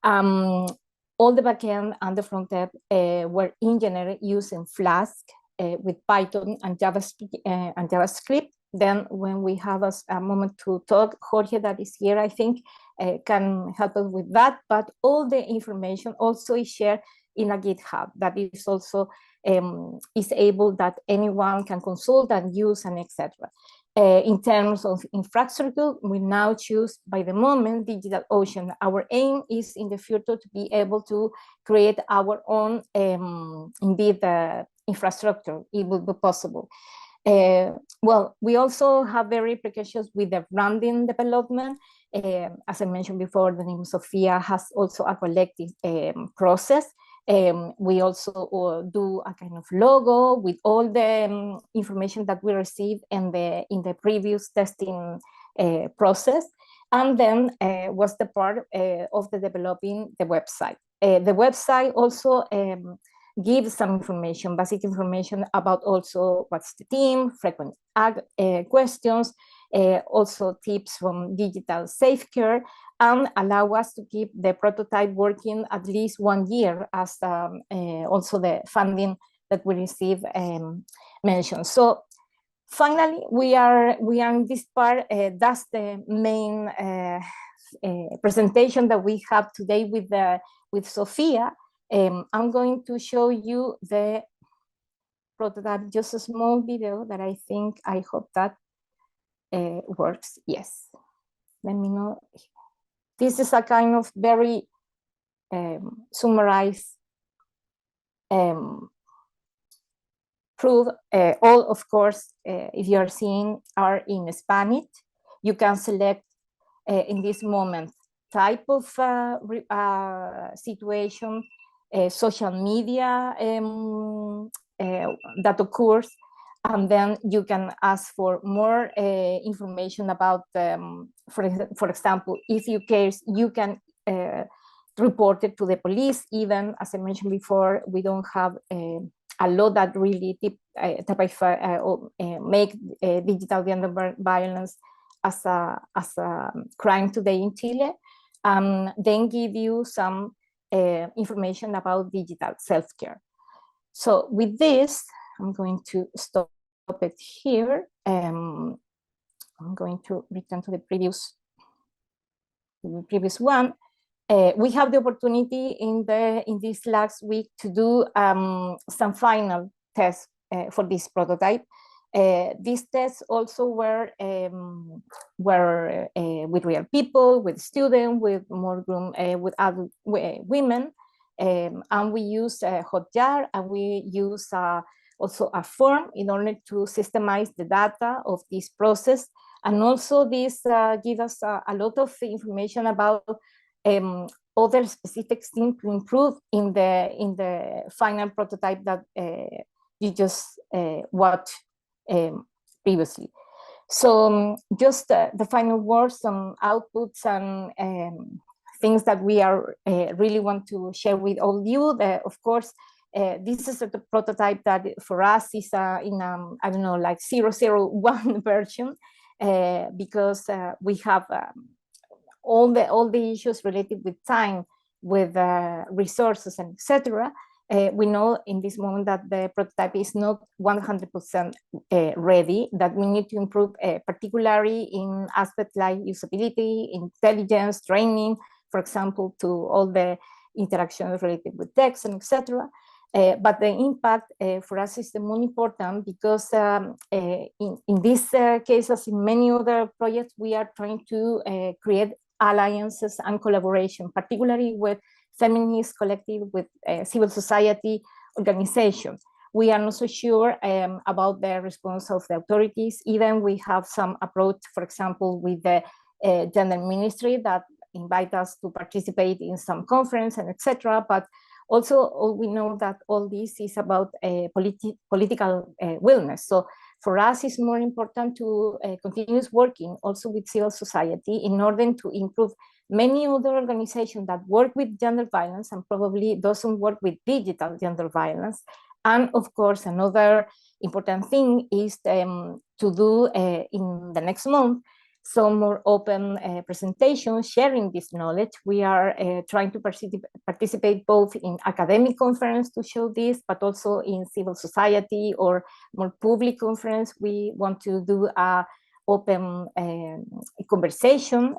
all the backend and the front end were engineered using Flask with Python and JavaScript. Then when we have a moment to talk, Jorge that is here, I think, can help us with that. But all the information also is shared in a GitHub that is also is able that anyone can consult and use and etc. In terms of infrastructure, we now choose by the moment DigitalOcean. Our aim is in the future to be able to create our own indeed infrastructure. It will be possible. Well, we also have very precautions with the branding development. As I mentioned before, the name SOF+IA has also a collective process. We also do a kind of logo with all the information that we received in the previous testing process. And then was the part of the developing the website. The website also give some information, basic information about also what's the theme, frequent questions, also tips from digital SafeHER, and allow us to keep the prototype working at least 1 year, as also the funding that we receive mentioned. So finally, we are in this part. That's the main presentation that we have today with SOF+IA. I'm going to show you the prototype, just a small video that I hope that works. Yes, let me know. This is a kind of very summarized proof. All, of course, if you are seeing, are in Spanish. You can select in this moment type of situation, social media that occurs, and then you can ask for more information about, for example, if you case, you can report it to the police. Even, as I mentioned before, we don't have a law that really make digital gender violence as a crime today in Chile. Then give you some information about digital self-care. So with this, I'm going to stop it here. I'm going to return to the previous one. We have the opportunity in this last week to do some final tests for this prototype. These tests also were with real people, with students, with more room, with adult women, and we use Hotjar, and we use also a form in order to systemize the data of this process And also this gives us a lot of information about other specific things to improve in the final prototype that you just watched previously. So just the final words, some outputs and things that we are really want to share with all of you. Of course, this is a prototype that for us is in I don't know, like 001 version, because we have all the issues related with time, with resources, and etc. We know in this moment that the prototype is not 100% ready, that we need to improve, particularly in aspects like usability, intelligence, training, for example, to all the interactions related with text and etc. But the impact for us is the more important, because in this case, as in many other projects, we are trying to create alliances and collaboration, particularly with feminist collective, with civil society organizations. We are not so sure about the response of the authorities. Even we have some approach, for example, with the gender ministry that invite us to participate in some conference and etc. But also, we know that all this is about political willingness. So for us, it's more important to continue working also with civil society in order to improve many other organizations that work with gender violence and probably doesn't work with digital gender violence. And of course, another important thing is to do in the next month some more open presentations sharing this knowledge. We are trying to participate both in academic conference to show this, but also in civil society or more public conference. We want to do a open conversation,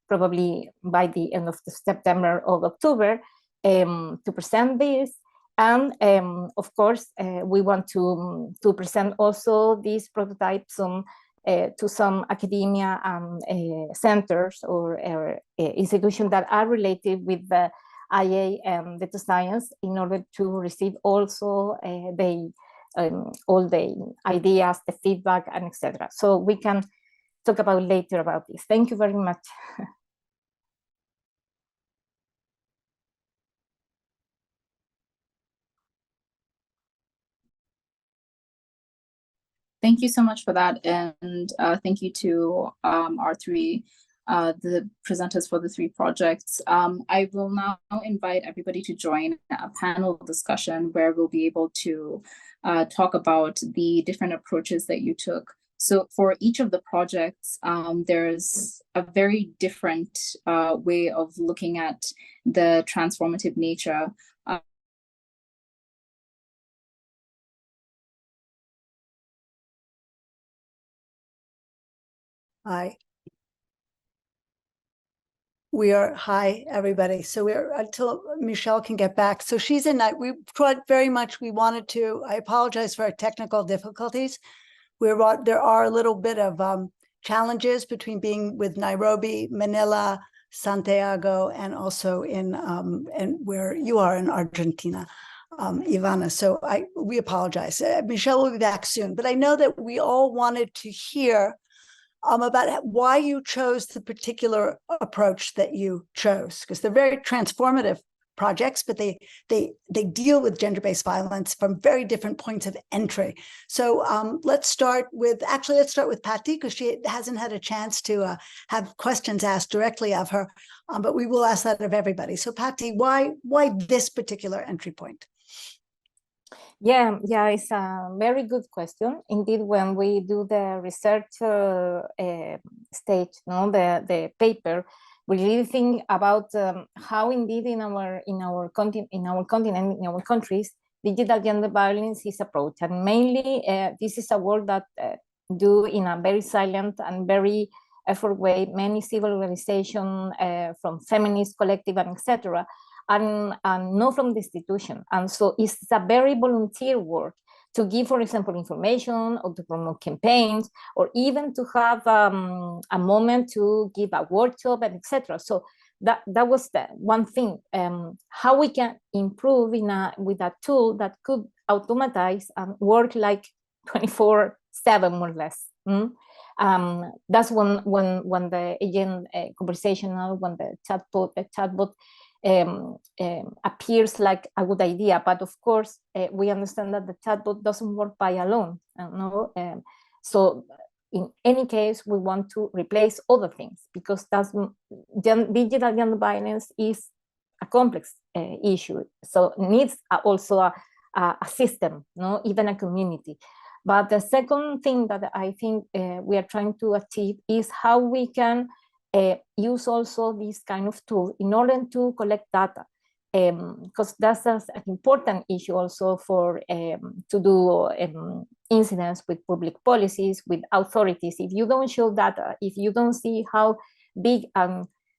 probably by the end of September or October, to present this. And of course, we want to present also these prototypes to some academia centers or institutions that are related with the IA and data science, in order to receive also all the ideas, the feedback, and etc. So we can talk about later about this. Thank you very much. Thank you so much for that, and thank you to our three, the presenters for the three projects. I will now invite everybody to join a panel discussion where we'll be able to talk about the different approaches that you took. So for each of the projects, there's a very different way of looking at the transformative nature. Hi, everybody. So we're until Michelle can get back. So she's in that. We tried very much. We wanted to. I apologize for our technical difficulties. There are a little bit of challenges between being with Nairobi, Manila, Santiago, and also in and where you are in Argentina, Ivana. So we apologize. Michelle will be back soon. But I know that we all wanted to hear about why you chose the particular approach that you chose, because they're very transformative projects, but they deal with gender-based violence from very different points of entry. So let's start with Patty, because she hasn't had a chance to have questions asked directly of her, but we will ask that of everybody. So Patty, why this particular entry point? Yeah, it's a very good question. Indeed, when we do the research stage, the paper, we really think about how indeed in our continent, in our countries, digital gender violence is approached. And mainly, this is a work that do in a very silent and very effort way, many civil organizations from feminist collective and etc., and not from the institution. And so it's a very volunteer work to give, for example, information or to promote campaigns, or even to have a moment to give a workshop and etc. So that was the one thing, how we can improve with a tool that could automatize and work like 24/7 more or less. That's when the agent conversational, when the chatbot appears like a good idea. But of course, we understand that the chatbot doesn't work by alone. So in any case, we want to replace other things, because digital gender violence is a complex issue. So it needs also a system, even a community. But the second thing that I think we are trying to achieve is how we can use also this kind of tool in order to collect data, because that's an important issue also for to do incidents with public policies, with authorities. If you don't show data, if you don't see how big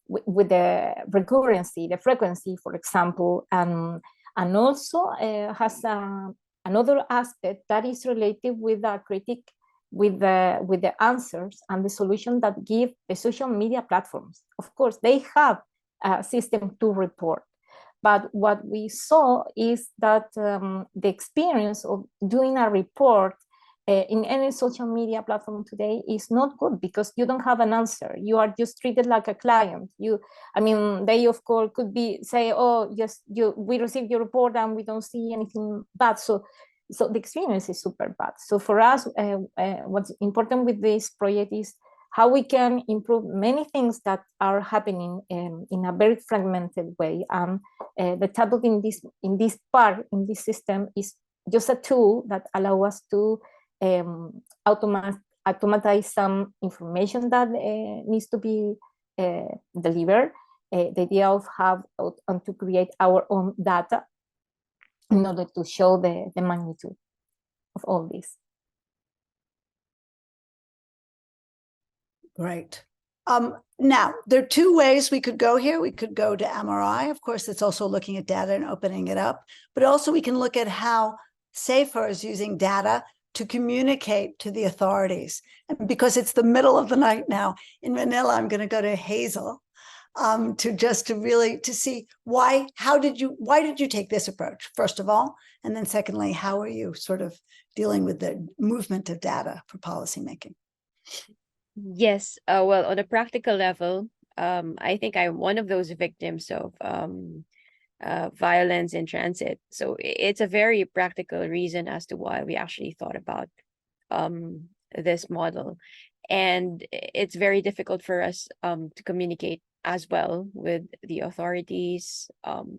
with the recurrency, the frequency, for example, and also has another aspect that is related with the critique, with the answers and the solution that give the social media platforms. Of course, they have a system to report, but what we saw is that the experience of doing a report in any social media platform today is not good, because you don't have an answer. You are just treated like a client. They of course could be say, oh, yes, we received your report and we don't see anything bad. So the experience is super bad. So for us, what's important with this project is how we can improve many things that are happening in a very fragmented way. The chatbot in this system is just a tool that allows us to automatize some information that needs to be delivered. The idea of to create our own data in order to show the magnitude of all this. Great. Now, there are two ways we could go here. We could go to MRI. Of course, it's also looking at data and opening it up. But also we can look at how SafeHER is using data to communicate to the authorities. And because it's the middle of the night now in Manila, I'm going to go to Hazel to see why did you take this approach, first of all? And then secondly, how are you sort of dealing with the movement of data for policymaking? Yes, well, on a practical level, I think I'm one of those victims of violence in transit. So it's a very practical reason as to why we actually thought about this model. And it's very difficult for us to communicate as well with the authorities,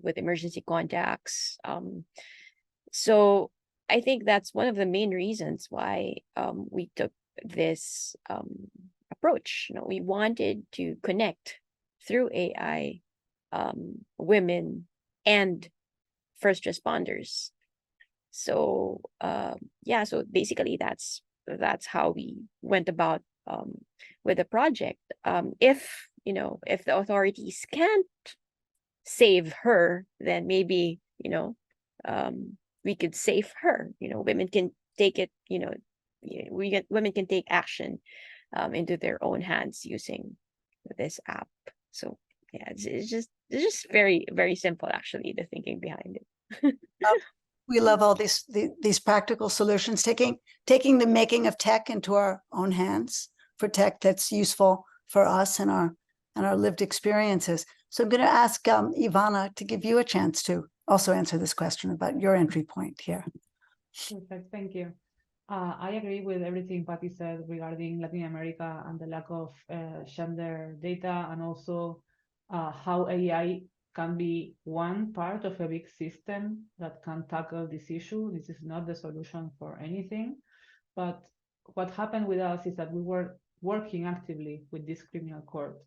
with emergency contacts. So I think that's one of the main reasons why we took this approach. We wanted to connect through AI women and first responders. So so basically that's how we went about with the project. If the authorities can't save her, then maybe we could save her. Women can take it. Women can take action into their own hands using this app. So yeah, it's just very, very simple, actually, the thinking behind it. We love all these practical solutions, taking the making of tech into our own hands for tech that's useful for us and our lived experiences. So I'm going to ask Ivana to give you a chance to also answer this question about your entry point here. Perfect, thank you. I agree with everything Patty said regarding Latin America and the lack of gender data, and also how AI can be one part of a big system that can tackle this issue. This is not the solution for anything. But what happened with us is that we were working actively with this criminal court.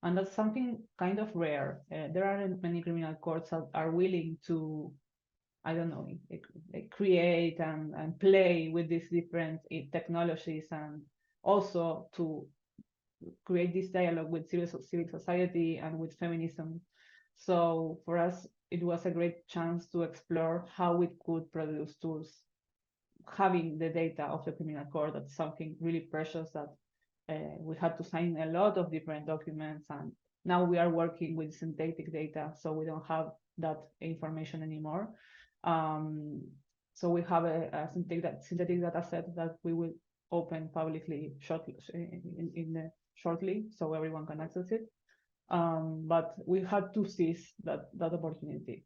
And that's something kind of rare. There aren't many criminal courts that are willing to, I don't know, create and play with these different technologies, and also to create this dialogue with civil society and with feminism. So for us, it was a great chance to explore how we could produce tools having the data of the criminal court. That's something really precious that we had to sign a lot of different documents, and now we are working with synthetic data, so we don't have that information anymore. So we have a synthetic data set that we will open publicly shortly, shortly, so everyone can access it. But we had to seize that opportunity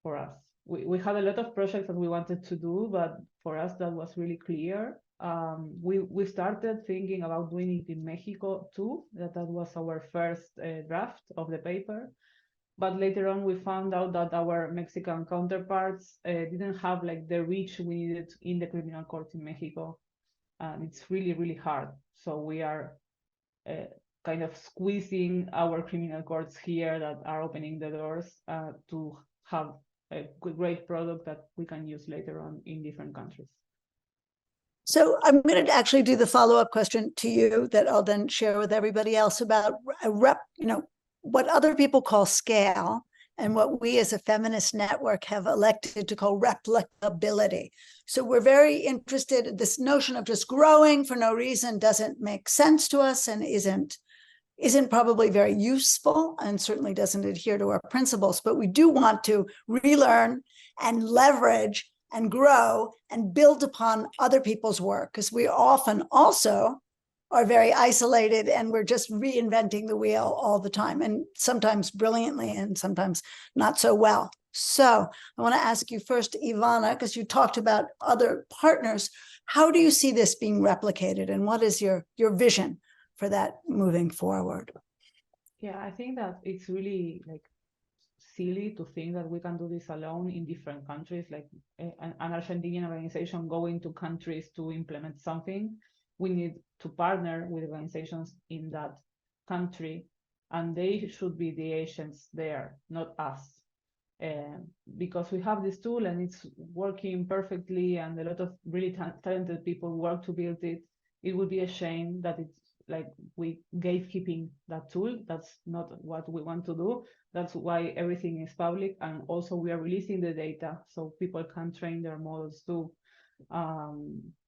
for us. We had a lot of projects that we wanted to do, but for us that was really clear. We started thinking about doing it in Mexico too. That was our first draft of the paper. But later on, we found out that our Mexican counterparts didn't have like the reach we needed in the criminal courts in Mexico. And it's really, really hard. So we are kind of squeezing our criminal courts here that are opening the doors to have a great product that we can use later on in different countries. So I'm going to actually do the follow-up question to you that I'll then share with everybody else about what other people call scale and what we as a feminist network have elected to call replicability. So we're very interested in this notion of just growing for no reason doesn't make sense to us and isn't probably very useful and certainly doesn't adhere to our principles, but we do want to relearn and leverage and grow and build upon other people's work, because we often also are very isolated and we're just reinventing the wheel all the time, and sometimes brilliantly and sometimes not so well. So I want to ask you first, Ivana, because you talked about other partners. How do you see this being replicated, and what is your vision for that moving forward? Yeah, I think that it's really like silly to think that we can do this alone in different countries, like an Argentinian organization going to countries to implement something. We need to partner with organizations in that country, and they should be the agents there, not us. Because we have this tool and it's working perfectly and a lot of really talented people work to build it. It would be a shame that it's like we gatekeeping that tool. That's not what we want to do. That's why everything is public, and also we are releasing the data so people can train their models too.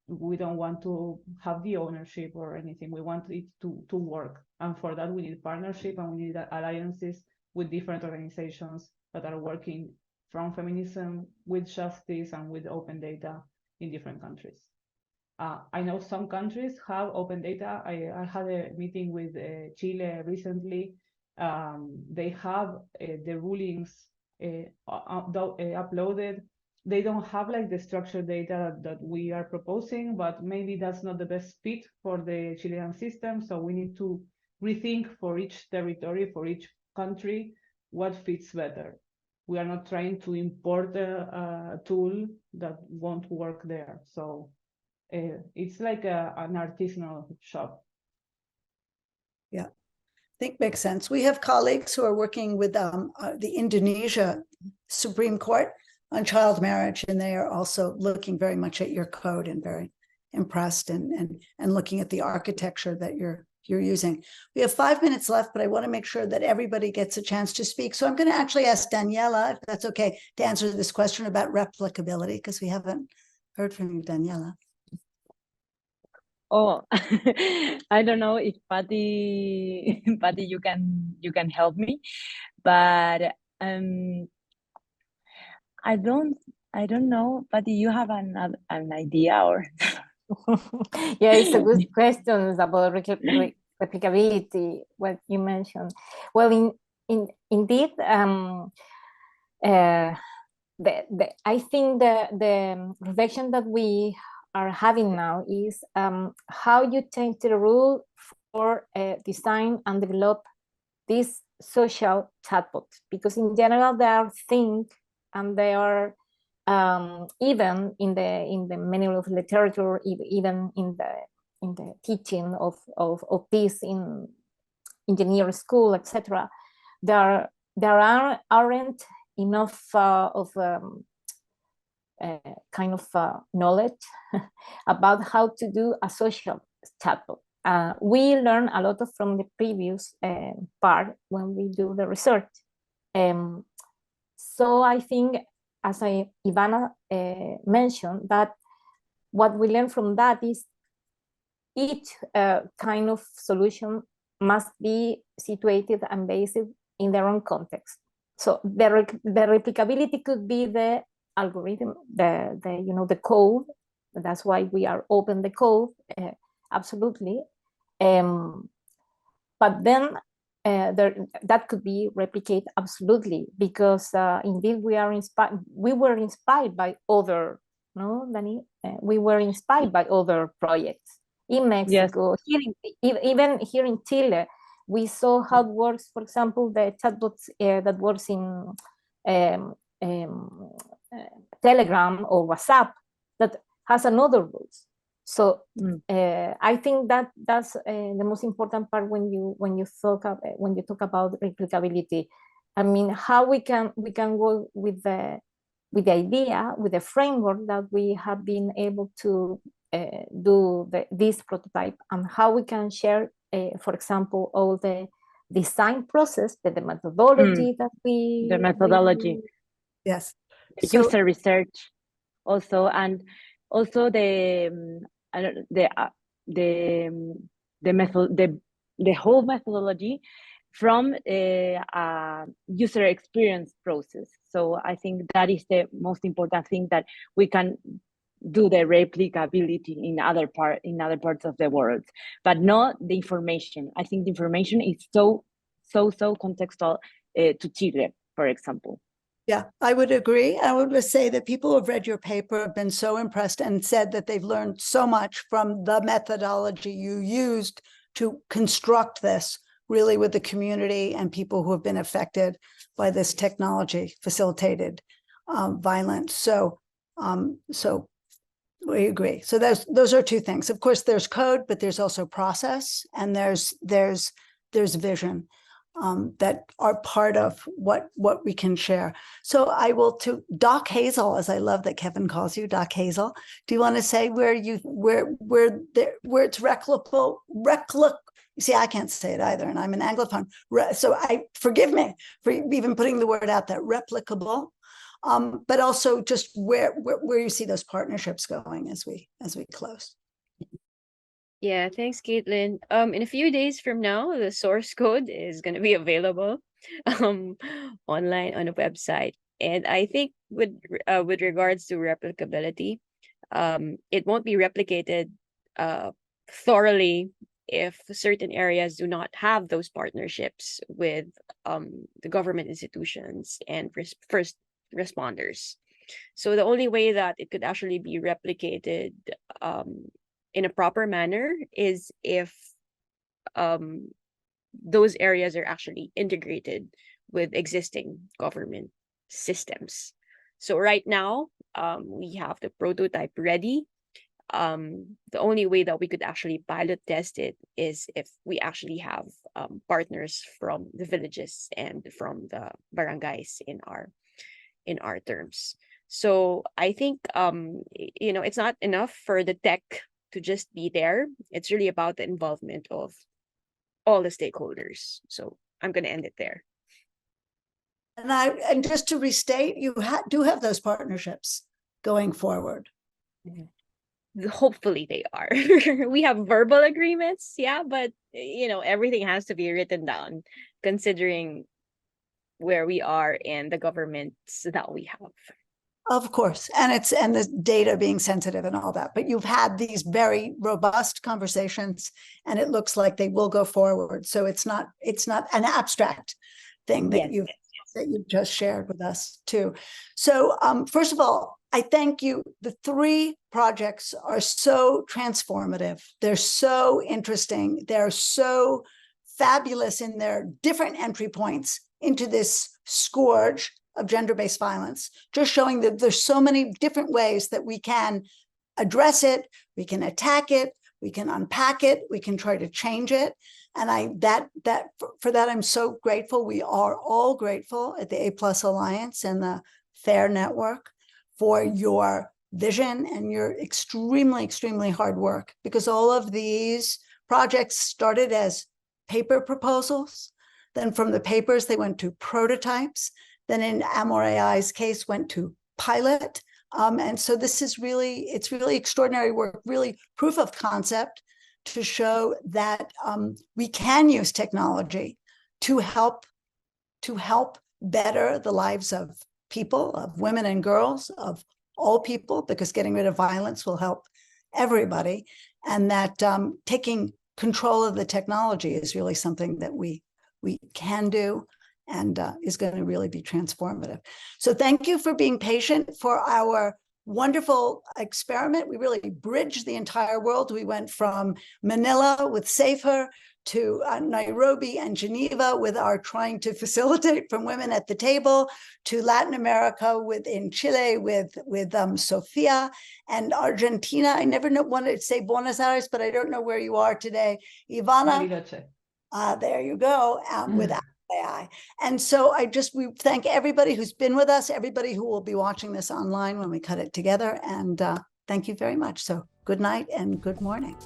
We don't want to have the ownership or anything. We want it to work, and for that we need partnership and we need alliances with different organizations that are working from feminism, with justice, and with open data in different countries. I know some countries have open data. I had a meeting with Chile recently. They have the rulings uploaded. They don't have like the structured data that we are proposing, but maybe that's not the best fit for the Chilean system. So we need to rethink for each territory, for each country, what fits better. We are not trying to import a tool that won't work there. So it's like an artisanal shop. Yeah, I think makes sense. We have colleagues who are working with the Indonesia Supreme Court on child marriage, and they are also looking very much at your code and very impressed and looking at the architecture that you're using. We have 5 minutes left, but I want to make sure that everybody gets a chance to speak. So I'm going to actually ask Daniela, if that's okay, to answer this question about replicability, because we haven't heard from you, Daniela. Oh, I don't know if Patty, you can help me, but I don't know. Patty, you have an idea or? Yeah, it's a good question about replicability. What you mentioned. Well, indeed, I think the reflection that we are having now is how you change the rule for design and develop this social chatbot, because in general they are things and they are even in the many of literature, even in the teaching of this in engineering school, etc. There aren't enough of kind of knowledge about how to do a social chatbot. We learn a lot from the previous part when we do the research. So I think, as Ivana mentioned, that what we learn from that is each kind of solution must be situated and based in their own context. So the replicability could be the algorithm, the code, That's why we are open the code, absolutely. But then that could be replicated absolutely, because indeed we were inspired by other, no, Dani? We were inspired by other projects in Mexico, even here in Chile. We saw how it works, for example, the chatbots that works in Telegram or WhatsApp that has another rules. So I think that's the most important part when you talk about replicability. I mean, how we can work with the idea, with the framework that we have been able to do this prototype, and how we can share, for example, all the design process, the methodology that the methodology. Yes. The user research also, and also the whole methodology from a user experience process. So I think that is the most important thing, that we can do the replicability in other parts of the world, but not the information. I think the information is so contextual to Chile, for example. Yeah, I would agree. I would say that people who have read your paper have been so impressed and said that they've learned so much from the methodology you used to construct this, really, with the community and people who have been affected by this technology facilitated violence. So we agree. So those are two things. Of course, there's code, but there's also process, and there's vision that are part of what we can share. So I will, to Doc Hazel, as I love that Kevin calls you, Doc Hazel. Do you want to say where it's replicable? See, I can't say it either, and I'm an Anglophone. So forgive me for even putting the word out there, replicable. But also just where you see those partnerships going as we close. Yeah, thanks, Caitlin. In a few days from now, the source code is going to be available online on the website. And I think with regards to replicability, it won't be replicated thoroughly if certain areas do not have those partnerships with the government institutions and first responders. So the only way that it could actually be replicated in a proper manner is if those areas are actually integrated with existing government systems. So right now, we have the prototype ready. The only way that we could actually pilot test it is if we actually have partners from the villages and from the barangays in our terms. So I think it's not enough for the tech to just be there. It's really about the involvement of all the stakeholders. So I'm going to end it there. And just to restate, you do have those partnerships going forward. Hopefully they are. We have verbal agreements, yeah, but everything has to be written down, considering where we are and the governments that we have. Of course, and the data being sensitive and all that, but you've had these very robust conversations, and it looks like they will go forward. So it's not an abstract thing that you've just shared with us too. So first of all, I thank you. The 3 projects are so transformative. They're so interesting. They're so fabulous in their different entry points into this scourge of gender-based violence, just showing that there's so many different ways that we can address it, we can attack it, we can unpack it, we can try to change it. And for that, I'm so grateful. We are all grateful at the A+ Alliance and the FAIR Network for your vision and your extremely, extremely hard work, because all of these projects started as paper proposals. Then from the papers, they went to prototypes. Then in AymurAI's case, went to pilot. And so this is it's really extraordinary work, really proof of concept to show that we can use technology to help better the lives of people, of women and girls, of all people, because getting rid of violence will help everybody, and that taking control of the technology is really something that we can do and is going to really be transformative. So thank you for being patient for our wonderful experiment. We really bridged the entire world. We went from Manila with SafeHER to Nairobi and Geneva with our trying to facilitate from women at the table, to Latin America in Chile with SOF+IA, and Argentina. I never wanted to say Buenos Aires, but I don't know where you are today. Ivana, there you go, with AI. And so we thank everybody who's been with us, everybody who will be watching this online when we cut it together. And thank you very much. So good night and good morning.